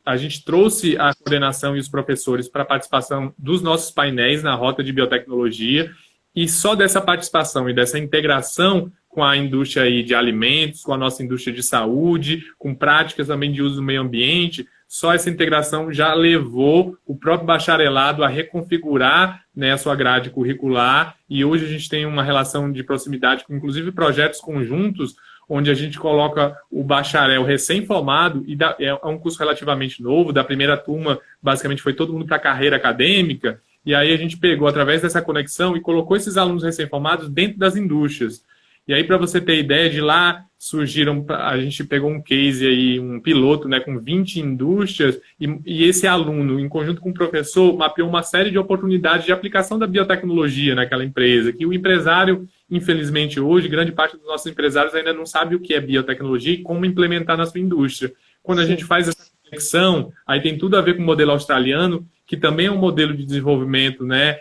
a gente trouxe a coordenação e os professores para a participação dos nossos painéis na rota de biotecnologia, e só dessa participação e dessa integração com a indústria aí de alimentos, com a nossa indústria de saúde, com práticas também de uso do meio ambiente, só essa integração já levou o próprio bacharelado a reconfigurar, né, a sua grade curricular, e hoje a gente tem uma relação de proximidade com, inclusive, projetos conjuntos, onde a gente coloca o bacharel recém-formado, e é um curso relativamente novo, da primeira turma, basicamente foi todo mundo para a carreira acadêmica, e aí a gente pegou, através dessa conexão, e colocou esses alunos recém-formados dentro das indústrias. E aí, para você ter ideia, de lá surgiram, a gente pegou um case aí, um piloto, né, com 20 indústrias, e esse aluno, em conjunto com o professor, mapeou uma série de oportunidades de aplicação da biotecnologia naquela empresa, que o empresário, infelizmente hoje, grande parte dos nossos empresários ainda não sabe o que é biotecnologia e como implementar na sua indústria. Quando a gente faz essa conexão, aí tem tudo a ver com o modelo australiano, que também é um modelo de desenvolvimento, né,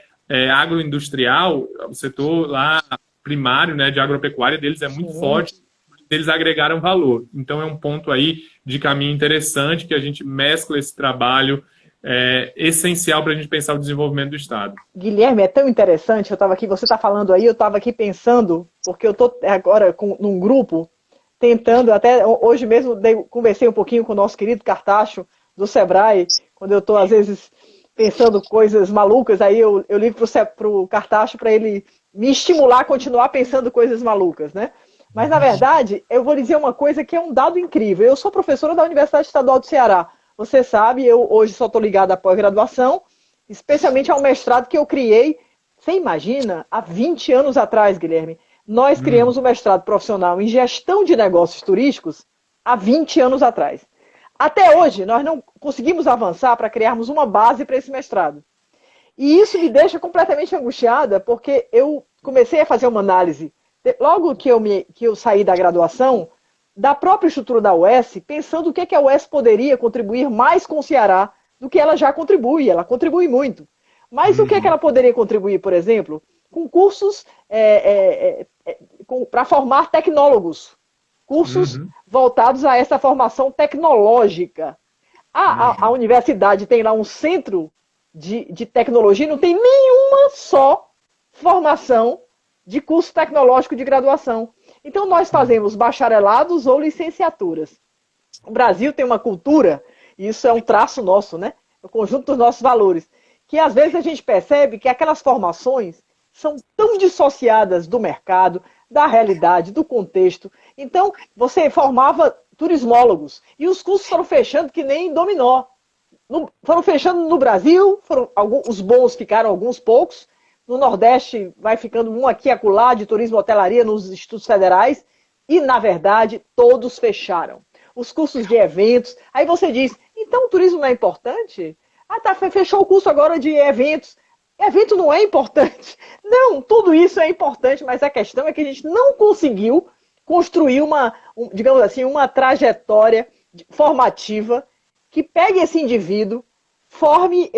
agroindustrial, o setor lá primário, né, de agropecuária deles é muito forte, eles agregaram valor. Então é um ponto aí de caminho interessante, que a gente mescla esse trabalho essencial para a gente pensar o desenvolvimento do Estado. Guilherme, é tão interessante, eu estava aqui, você está falando aí, eu estava aqui pensando, porque eu estou agora num grupo, tentando, até hoje mesmo conversei um pouquinho com o nosso querido Cartacho, do Sebrae, quando eu estou, às vezes, pensando coisas malucas, aí eu ligo para o Cartacho para ele me estimular a continuar pensando coisas malucas, né? Mas, na verdade, eu vou dizer uma coisa que é um dado incrível. Eu sou professora da Universidade Estadual do Ceará. Você sabe, eu hoje só estou ligada à pós-graduação, especialmente ao mestrado que eu criei, você imagina, há 20 anos atrás, Guilherme. Nós criamos um mestrado profissional em gestão de negócios turísticos há 20 anos atrás. Até hoje, nós não conseguimos avançar para criarmos uma base para esse mestrado. E isso me deixa completamente angustiada, porque eu comecei a fazer uma análise, logo que eu saí da graduação, da própria estrutura da UES, pensando o que a UES poderia contribuir mais com o Ceará do que ela já contribui. Ela contribui muito. Mas o que ela poderia contribuir, por exemplo, com cursos para formar tecnólogos, cursos voltados a essa formação tecnológica. A universidade tem lá um centro de tecnologia, não tem nenhuma só formação de curso tecnológico de graduação. Então, nós fazemos bacharelados ou licenciaturas. O Brasil tem uma cultura, e isso é um traço nosso, né? O conjunto dos nossos valores, que às vezes a gente percebe que aquelas formações são tão dissociadas do mercado, da realidade, do contexto. Então, você formava turismólogos, e os cursos foram fechando que nem dominó. Foram fechando no Brasil, os bons ficaram alguns poucos, no Nordeste vai ficando um aqui e acolá de turismo e hotelaria nos institutos federais, e, na verdade, todos fecharam. Os cursos de eventos, aí você diz, então o turismo não é importante? Ah, tá, fechou o curso agora de eventos. Evento não é importante. Não, tudo isso é importante, mas a questão é que a gente não conseguiu construir digamos assim, uma trajetória formativa que pegue esse indivíduo, forme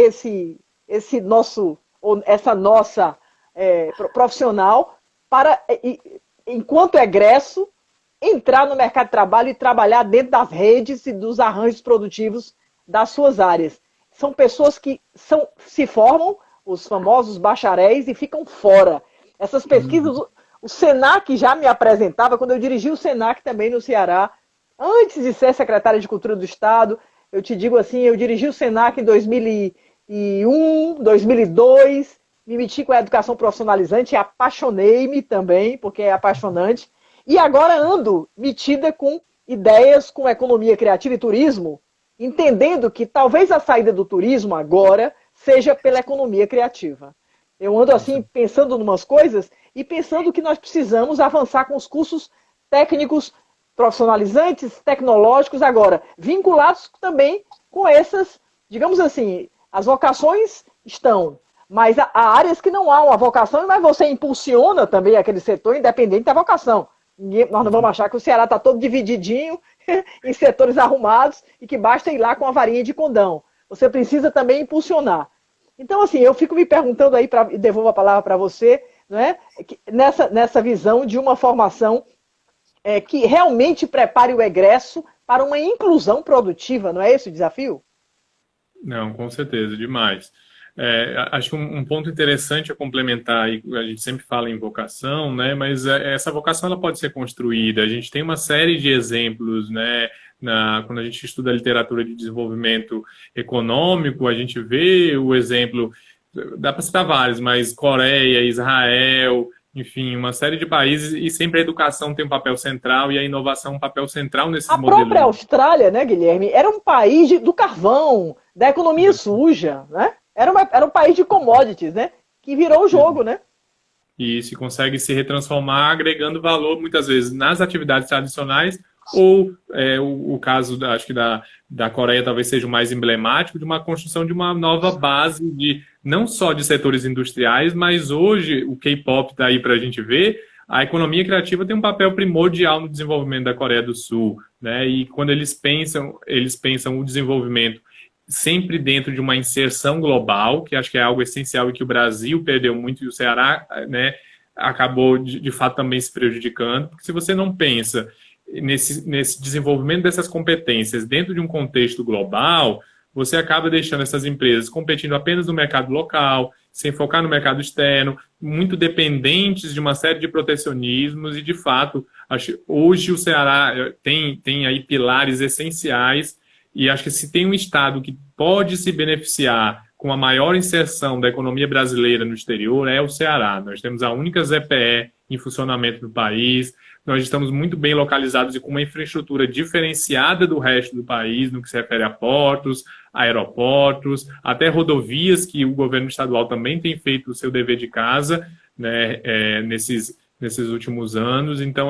essa nossa profissional para, enquanto egresso, entrar no mercado de trabalho e trabalhar dentro das redes e dos arranjos produtivos das suas áreas. São pessoas que se formam, os famosos bacharéis, e ficam fora. Essas pesquisas, o Senac já me apresentava, quando eu dirigi o Senac também no Ceará, antes de ser secretária de Cultura do Estado, eu te digo assim, eu dirigi o Senac em 2001, 2002, me meti com a educação profissionalizante, apaixonei-me também, porque é apaixonante, e agora ando metida com ideias com economia criativa e turismo, entendendo que talvez a saída do turismo agora seja pela economia criativa. Eu ando assim pensando em umas coisas e pensando que nós precisamos avançar com os cursos técnicos profissionalizantes, tecnológicos, agora, vinculados também com essas, digamos assim, as vocações estão, mas há áreas que não há uma vocação, mas você impulsiona também aquele setor independente da vocação. Nós não vamos achar que o Ceará está todo divididinho em setores arrumados e que basta ir lá com a varinha de condão. Você precisa também impulsionar. Então, assim, eu fico me perguntando aí, e devolvo a palavra para você, não é? Nessa visão de uma formação que realmente prepare o egresso para uma inclusão produtiva, não é esse o desafio? Não, com certeza, demais. Acho que um ponto interessante a complementar, e a gente sempre fala em vocação, né, mas essa vocação ela pode ser construída. A gente tem uma série de exemplos, né, quando a gente estuda a literatura de desenvolvimento econômico, a gente vê o exemplo, dá para citar vários, mas Coreia, Israel, enfim, uma série de países, e sempre a educação tem um papel central e a inovação um papel central nesses modelos. A própria Austrália, né, Guilherme, era um país do carvão, da economia suja, né? Era um país de commodities, né? Que virou o jogo, né? E se consegue se retransformar agregando valor, muitas vezes, nas atividades tradicionais, ou o caso, acho que da Coreia talvez seja o mais emblemático, de uma construção de uma nova base, não só de setores industriais, mas hoje o K-pop está aí para a gente ver, a economia criativa tem um papel primordial no desenvolvimento da Coreia do Sul, né? E quando eles pensam o desenvolvimento sempre dentro de uma inserção global, que acho que é algo essencial e que o Brasil perdeu muito e o Ceará, né, acabou de fato também se prejudicando, porque se você não pensa nesse desenvolvimento dessas competências dentro de um contexto global, você acaba deixando essas empresas competindo apenas no mercado local, sem focar no mercado externo, muito dependentes de uma série de protecionismos e, de fato, hoje o Ceará tem aí pilares essenciais e acho que se tem um Estado que pode se beneficiar com a maior inserção da economia brasileira no exterior, é o Ceará. Nós temos a única ZPE em funcionamento no país, nós estamos muito bem localizados e com uma infraestrutura diferenciada do resto do país, no que se refere a portos, aeroportos, até rodovias, que o governo estadual também tem feito o seu dever de casa, né, nesses últimos anos. Então,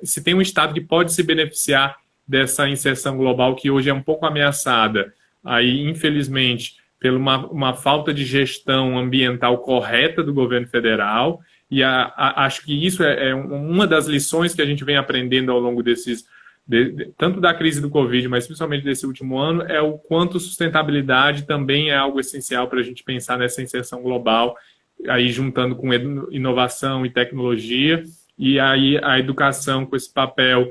se tem um Estado que pode se beneficiar dessa inserção global que hoje é um pouco ameaçada, aí, infelizmente, por uma falta de gestão ambiental correta do governo federal, e acho que isso é uma das lições que a gente vem aprendendo ao longo tanto da crise do Covid, mas principalmente desse último ano, é o quanto sustentabilidade também é algo essencial para a gente pensar nessa inserção global, aí juntando com inovação e tecnologia, e aí a educação com esse papel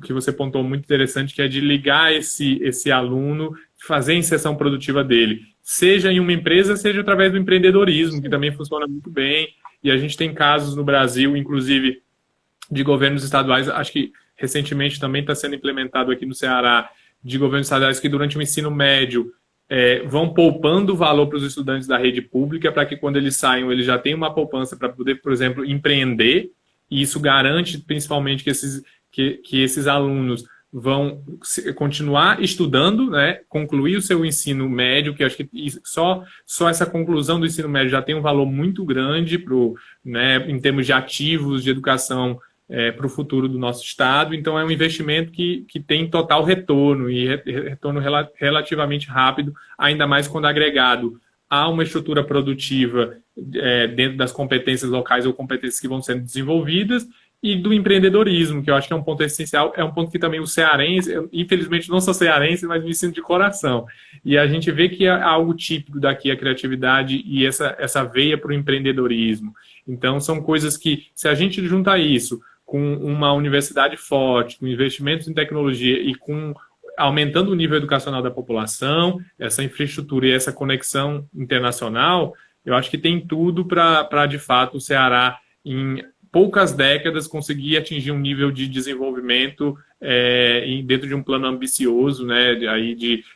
que você pontuou muito interessante, que é de ligar esse aluno, fazer a inserção produtiva dele, seja em uma empresa, seja através do empreendedorismo, que também funciona muito bem, e a gente tem casos no Brasil, inclusive, de governos estaduais, acho que recentemente também está sendo implementado aqui no Ceará, de governos estaduais que durante o ensino médio vão poupando valor para os estudantes da rede pública, para que quando eles saiam, eles já tenham uma poupança para poder, por exemplo, empreender, e isso garante principalmente que esses alunos vão continuar estudando, né, concluir o seu ensino médio, que acho que só essa conclusão do ensino médio já tem um valor muito grande né, em termos de ativos de educação para o futuro do nosso Estado. Então, é um investimento que tem total retorno, e retorno relativamente rápido, ainda mais quando agregado a uma estrutura produtiva dentro das competências locais ou competências que vão sendo desenvolvidas, e do empreendedorismo, que eu acho que é um ponto essencial, é um ponto que também o cearense, eu, infelizmente não sou cearense, mas me ensino de coração. E a gente vê que é algo típico daqui, a criatividade e essa veia para o empreendedorismo. Então, são coisas que, se a gente juntar isso com uma universidade forte, com investimentos em tecnologia e aumentando o nível educacional da população, essa infraestrutura e essa conexão internacional, eu acho que tem tudo para de fato, o Ceará, em poucas décadas, conseguir atingir um nível de desenvolvimento dentro de um plano ambicioso, né, aí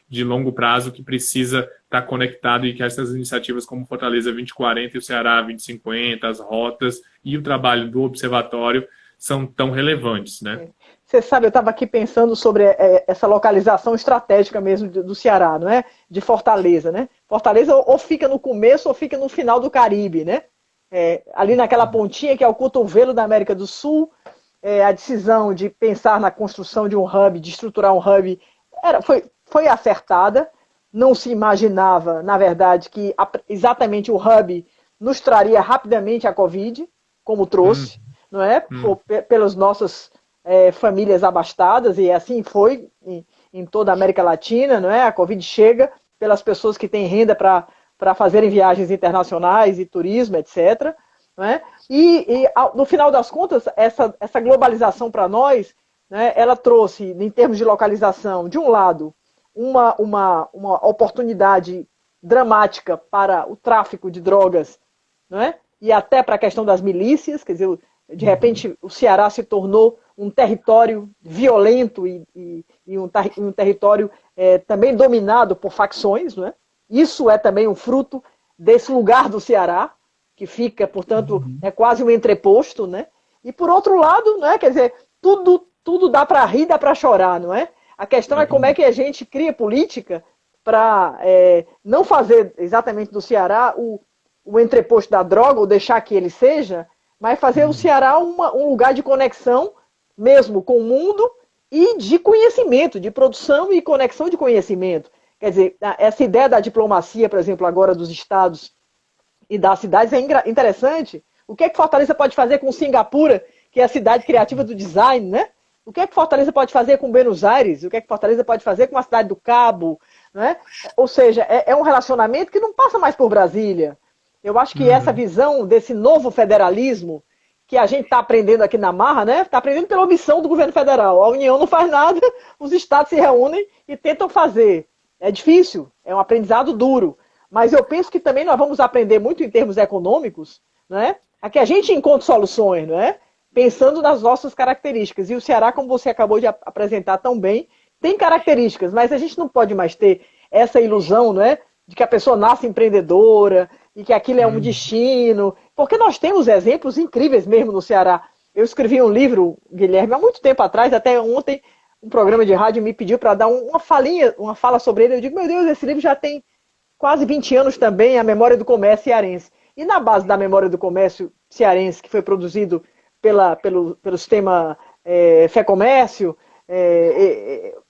de longo prazo, que precisa estar conectado, e que essas iniciativas como Fortaleza 2040 e o Ceará 2050, as rotas e o trabalho do observatório são tão relevantes, né? Você sabe, eu estava aqui pensando sobre essa localização estratégica mesmo do Ceará, não é? De Fortaleza, né? Fortaleza ou fica no começo ou fica no final do Caribe, né? Ali naquela pontinha que é o cotovelo da América do Sul, a decisão de pensar na construção de um hub, de estruturar um hub, foi acertada. Não se imaginava, na verdade, que exatamente o hub nos traria rapidamente a Covid, como trouxe, não é? Pelas nossas famílias abastadas, e assim foi em toda a América Latina, não é? A Covid chega pelas pessoas que têm renda para fazerem viagens internacionais e turismo, etc. Né? E no final das contas, essa globalização para nós, né, ela trouxe, em termos de localização, de um lado, uma oportunidade dramática para o tráfico de drogas, né, e até para a questão das milícias, quer dizer, de repente o Ceará se tornou um território violento e um território também dominado por facções, né? Isso é também um fruto desse lugar do Ceará, que fica, portanto, é quase um entreposto, né? E por outro lado, né, quer dizer, tudo dá para rir, dá para chorar, não é? A questão é como é que a gente cria política para não fazer exatamente do Ceará o entreposto da droga, ou deixar que ele seja, mas fazer o Ceará um lugar de conexão mesmo com o mundo e de conhecimento, de produção e conexão de conhecimento. Quer dizer, essa ideia da diplomacia, por exemplo, agora dos estados e das cidades é interessante. O que é que Fortaleza pode fazer com Singapura, que é a cidade criativa do design, né? O que é que Fortaleza pode fazer com Buenos Aires? O que é que Fortaleza pode fazer com a cidade do Cabo? Né? Ou seja, é um relacionamento que não passa mais por Brasília. Eu acho que essa visão desse novo federalismo que a gente está aprendendo aqui na marra, né? Está aprendendo pela omissão do governo federal. A União não faz nada, os estados se reúnem e tentam fazer. É difícil, é um aprendizado duro. Mas eu penso que também nós vamos aprender muito em termos econômicos, né? A que a gente encontre soluções, não é? Pensando nas nossas características. E o Ceará, como você acabou de apresentar tão bem, tem características, mas a gente não pode mais ter essa ilusão, não é? De que a pessoa nasce empreendedora e que aquilo é um destino. Porque nós temos exemplos incríveis mesmo no Ceará. Eu escrevi um livro, Guilherme, há muito tempo atrás, até ontem, um programa de rádio me pediu para dar uma fala sobre ele. Eu digo, meu Deus, esse livro já tem quase 20 anos também, A Memória do Comércio Cearense. E na base da memória do comércio cearense, que foi produzido pelo sistema Fé-Comércio,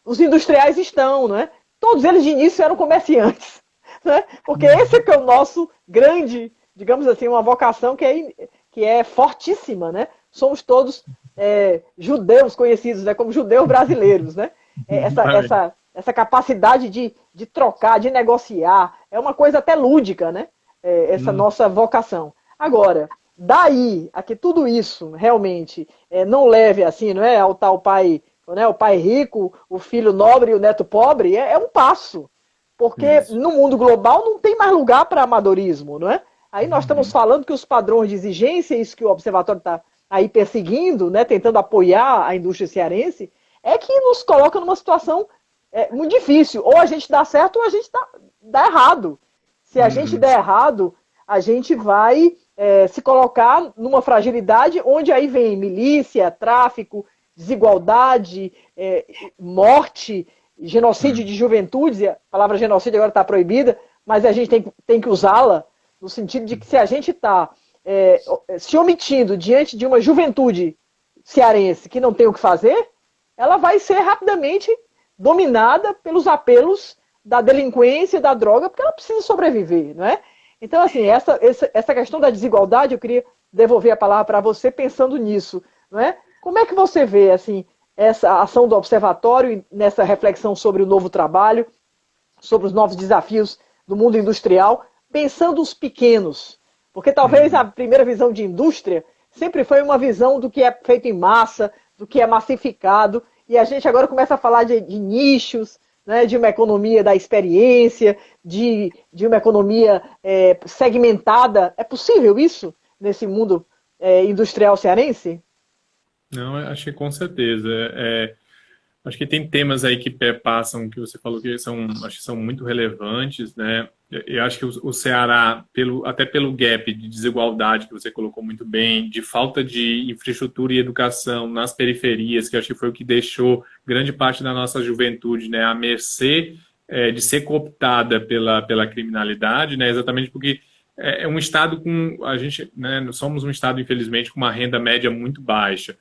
os industriais estão, não é? Todos eles de início eram comerciantes, né? Porque esse é o nosso grande, digamos assim, uma vocação que é fortíssima, né? Somos todos judeus conhecidos, né? Como judeus brasileiros, né? Essa capacidade de trocar, de negociar, é uma coisa até lúdica, né? Essa nossa vocação. Agora, daí a que tudo isso realmente não leve assim, não é, ao tal pai, né, o pai rico, o filho nobre e o neto pobre, é um passo. Porque no mundo global não tem mais lugar para amadorismo, não é? Aí nós estamos falando que os padrões de exigência, isso que o Observatório está aí perseguindo, né, tentando apoiar a indústria cearense, é que nos coloca numa situação muito difícil. Ou a gente dá certo ou a gente dá errado. Se a gente der errado, a gente vai se colocar numa fragilidade onde aí vem milícia, tráfico, desigualdade, morte, genocídio de juventudes. A palavra genocídio agora está proibida, mas a gente tem que usá-la no sentido de que se a gente está se omitindo diante de uma juventude cearense que não tem o que fazer, ela vai ser rapidamente dominada pelos apelos da delinquência, da droga, porque ela precisa sobreviver, não é? Então, assim, essa questão da desigualdade, eu queria devolver a palavra para você pensando nisso, não é? Como é que você vê, assim, essa ação do Observatório nessa reflexão sobre o novo trabalho, sobre os novos desafios do mundo industrial, pensando os pequenos? Porque talvez a primeira visão de indústria sempre foi uma visão do que é feito em massa, do que é massificado, e a gente agora começa a falar de nichos, né, de uma economia da experiência, de uma economia segmentada. É possível isso nesse mundo industrial cearense? Não, acho que com certeza. Acho que tem temas aí que perpassam, que você falou que acho que são muito relevantes, né? Eu acho que o Ceará, até pelo gap de desigualdade que você colocou muito bem, de falta de infraestrutura e educação nas periferias, que acho que foi o que deixou grande parte da nossa juventude, né, à mercê de ser cooptada pela criminalidade, né? Exatamente porque é um estado a gente, né, somos um estado, infelizmente, com uma renda média muito baixa.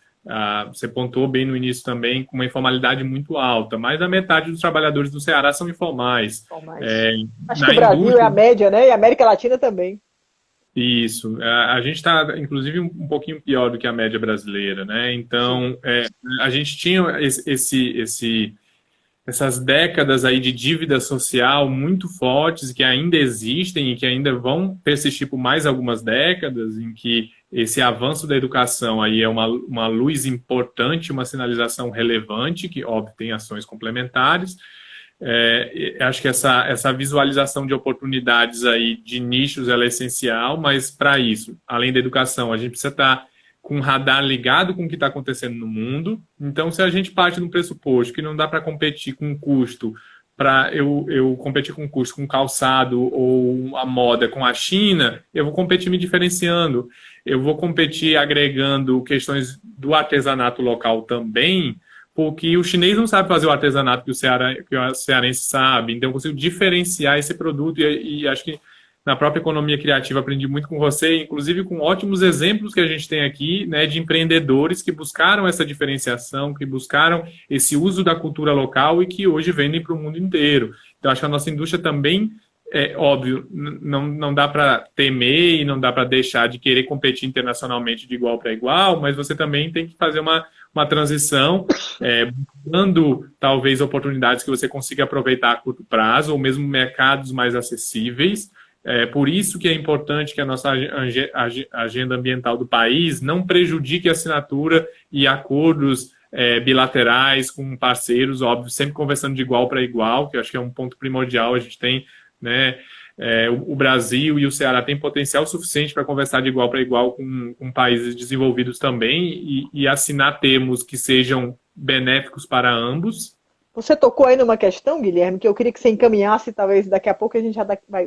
Você pontuou bem no início também, com uma informalidade muito alta, mais da metade dos trabalhadores do Ceará são informais. Acho que o Brasil é a média, né? E a América Latina também. Isso. A gente está, inclusive, um pouquinho pior do que a média brasileira, né? Então, a gente tinha essas décadas aí de dívida social muito fortes que ainda existem e que ainda vão persistir por mais algumas décadas, em que esse avanço da educação aí é uma luz importante, uma sinalização relevante, que, óbvio, tem ações complementares. Acho que essa visualização de oportunidades aí de nichos ela é essencial, mas para isso, além da educação, a gente precisa estar com o radar ligado com o que está acontecendo no mundo. Então, se a gente parte do pressuposto que não dá para competir com custo, para eu competir com custo com calçado ou a moda com a China, eu vou competir me diferenciando, eu vou competir agregando questões do artesanato local também, porque o chinês não sabe fazer o artesanato que o cearense sabe, então eu consigo diferenciar esse produto e acho que na própria economia criativa aprendi muito com você, inclusive com ótimos exemplos que a gente tem aqui, né, de empreendedores que buscaram essa diferenciação, que buscaram esse uso da cultura local e que hoje vendem para o mundo inteiro. Então, acho que a nossa indústria também, óbvio, não dá para temer e não dá para deixar de querer competir internacionalmente de igual para igual, mas você também tem que fazer uma transição, buscando talvez oportunidades que você consiga aproveitar a curto prazo, ou mesmo mercados mais acessíveis. Por isso que é importante que a nossa agenda ambiental do país não prejudique a assinatura e acordos bilaterais com parceiros, óbvio, sempre conversando de igual para igual, que eu acho que é um ponto primordial. A gente tem, né, o Brasil e o Ceará têm potencial suficiente para conversar de igual para igual com países desenvolvidos também e assinar termos que sejam benéficos para ambos. Você tocou aí numa questão, Guilherme, que eu queria que você encaminhasse, talvez daqui a pouco a gente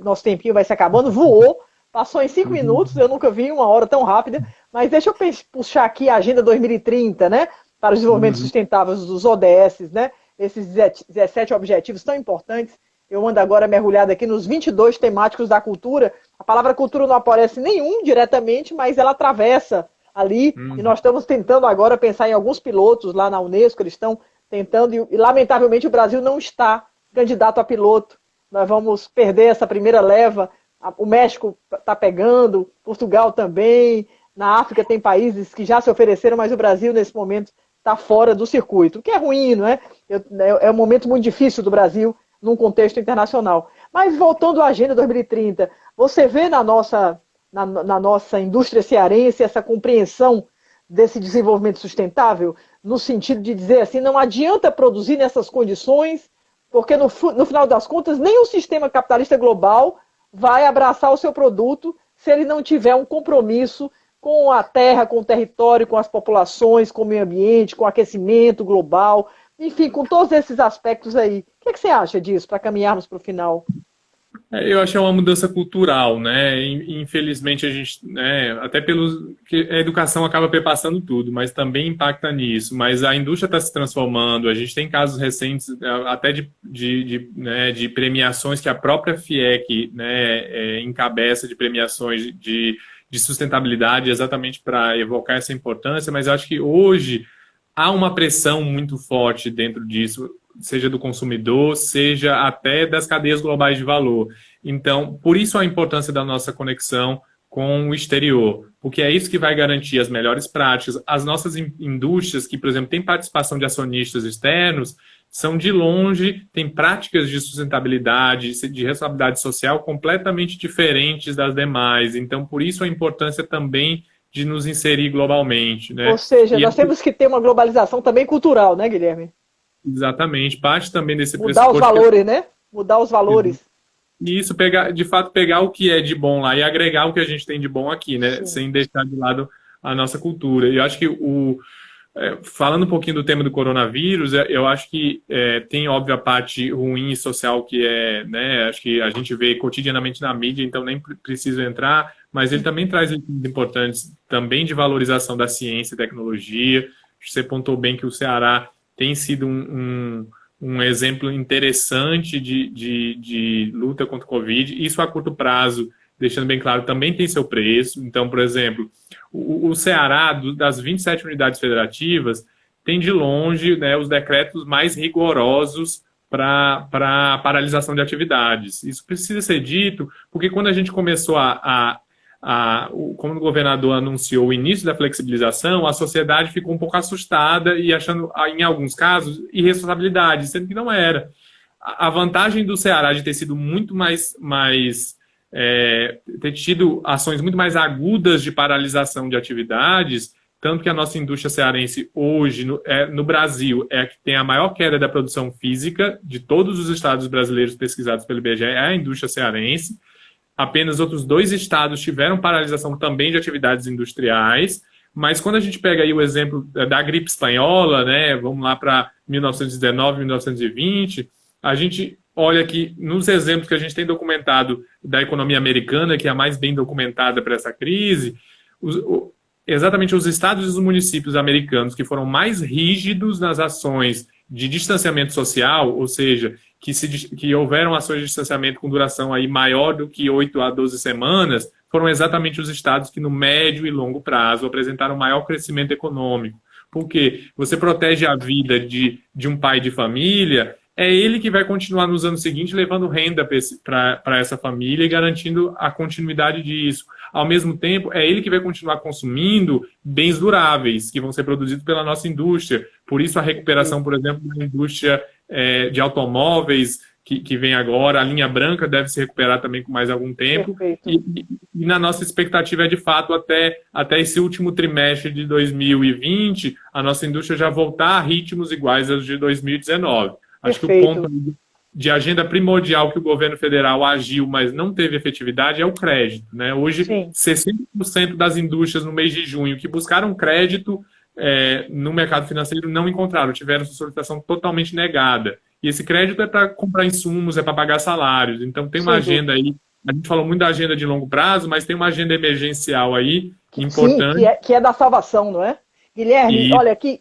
nosso tempinho vai se acabando, voou, passou em 5 minutos, eu nunca vi uma hora tão rápida, mas deixa eu puxar aqui a Agenda 2030, né, para o desenvolvimento sustentável dos ODS, né, esses 17 objetivos tão importantes Eu ando agora mergulhada aqui nos 22 temáticos da cultura. A palavra cultura não aparece nenhum diretamente, mas ela atravessa ali. E nós estamos tentando agora pensar em alguns pilotos lá na Unesco, eles estão tentando, e lamentavelmente o Brasil não está candidato a piloto. Nós vamos perder essa primeira leva. O México está pegando, Portugal também, na África tem países que já se ofereceram, mas o Brasil nesse momento está fora do circuito, o que é ruim, não é? É um momento muito difícil do Brasil num contexto internacional. Mas voltando à Agenda 2030, você vê na nossa indústria cearense essa compreensão desse desenvolvimento sustentável, no sentido de dizer assim, não adianta produzir nessas condições, porque no final das contas, nem o sistema capitalista global vai abraçar o seu produto se ele não tiver um compromisso com a terra, com o território, com as populações, com o meio ambiente, com o aquecimento global, enfim, com todos esses aspectos aí. O que você acha disso, para caminharmos para o final? Eu acho que é uma mudança cultural, né? Infelizmente a gente, né, até que a educação acaba perpassando tudo, mas também impacta nisso. Mas a indústria está se transformando. A gente tem casos recentes, até de premiações que a própria FIEC, né, encabeça de premiações de sustentabilidade, exatamente para evocar essa importância. Mas eu acho que hoje há uma pressão muito forte dentro disso, seja do consumidor, seja até das cadeias globais de valor. Então, por isso a importância da nossa conexão com o exterior, porque é isso que vai garantir as melhores práticas. As nossas indústrias, que, por exemplo, têm participação de acionistas externos, são de longe, têm práticas de sustentabilidade, de responsabilidade social completamente diferentes das demais. Então, por isso a importância também de nos inserir globalmente, né? Ou seja, nós temos que ter uma globalização também cultural, né, Guilherme? Exatamente, parte também desse mudar os valores, né? Mudar os valores. E isso, de fato, pegar o que é de bom lá e agregar o que a gente tem de bom aqui, né? Sim. Sem deixar de lado a nossa cultura. E eu acho que, falando um pouquinho do tema do coronavírus, eu acho que tem, óbvio, a parte ruim e social que né? Acho que a gente vê cotidianamente na mídia, então nem preciso entrar, mas ele também traz itens importantes também de valorização da ciência e tecnologia. Você pontuou bem que o Ceará tem sido um exemplo interessante de luta contra o Covid. Isso a curto prazo, deixando bem claro, também tem seu preço. Então, por exemplo, o Ceará, das 27 unidades federativas, tem de longe, né, os decretos mais rigorosos para paralisação de atividades. Isso precisa ser dito, porque quando a gente começou como o governador anunciou o início da flexibilização, a sociedade ficou um pouco assustada e achando, em alguns casos, irresponsabilidade, sendo que não era. A vantagem do Ceará de ter sido muito ter tido ações muito mais agudas de paralisação de atividades, tanto que a nossa indústria cearense hoje, no Brasil, é a que tem a maior queda da produção física de todos os estados brasileiros pesquisados pelo IBGE, é a indústria cearense. Apenas outros 2 estados tiveram paralisação também de atividades industriais, mas quando a gente pega aí o exemplo da gripe espanhola, né, vamos lá para 1919, 1920, a gente olha que nos exemplos que a gente tem documentado da economia americana, que é a mais bem documentada para essa crise, exatamente os estados e os municípios americanos que foram mais rígidos nas ações de distanciamento social, ou seja, que houveram ações de distanciamento com duração aí maior do que 8 a 12 semanas, foram exatamente os estados que no médio e longo prazo apresentaram maior crescimento econômico. Porque você protege a vida de um pai de família, é ele que vai continuar nos anos seguintes levando renda para essa família e garantindo a continuidade disso. Ao mesmo tempo, é ele que vai continuar consumindo bens duráveis que vão ser produzidos pela nossa indústria. Por isso a recuperação, por exemplo, da indústria de automóveis que vem agora, a linha branca deve se recuperar também com mais algum tempo. E na nossa expectativa é, de fato, até esse último trimestre de 2020, a nossa indústria já voltar a ritmos iguais aos de 2019. Acho que o ponto de agenda primordial que o governo federal agiu, mas não teve efetividade, é o crédito, né? Hoje, sim, 60% das indústrias no mês de junho que buscaram crédito no mercado financeiro não encontraram, tiveram sua solicitação totalmente negada. E esse crédito é para comprar insumos, é para pagar salários. Então tem uma agenda aí, a gente falou muito da agenda de longo prazo, mas tem uma agenda emergencial aí, importante. Sim, que é da salvação, não é? Guilherme, olha, aqui,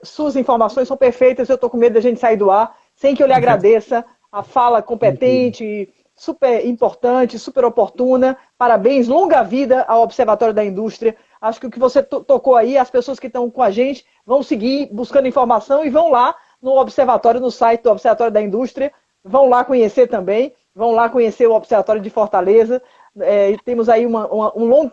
suas informações são perfeitas, eu estou com medo da gente sair do ar, sem que eu lhe agradeça a fala competente, super importante, super oportuna. Parabéns, longa vida ao Observatório da Indústria. Acho que o que você tocou aí, as pessoas que estão com a gente vão seguir buscando informação e vão lá no Observatório, no site do Observatório da Indústria, vão lá conhecer também, vão lá conhecer o Observatório de Fortaleza. Temos aí um longo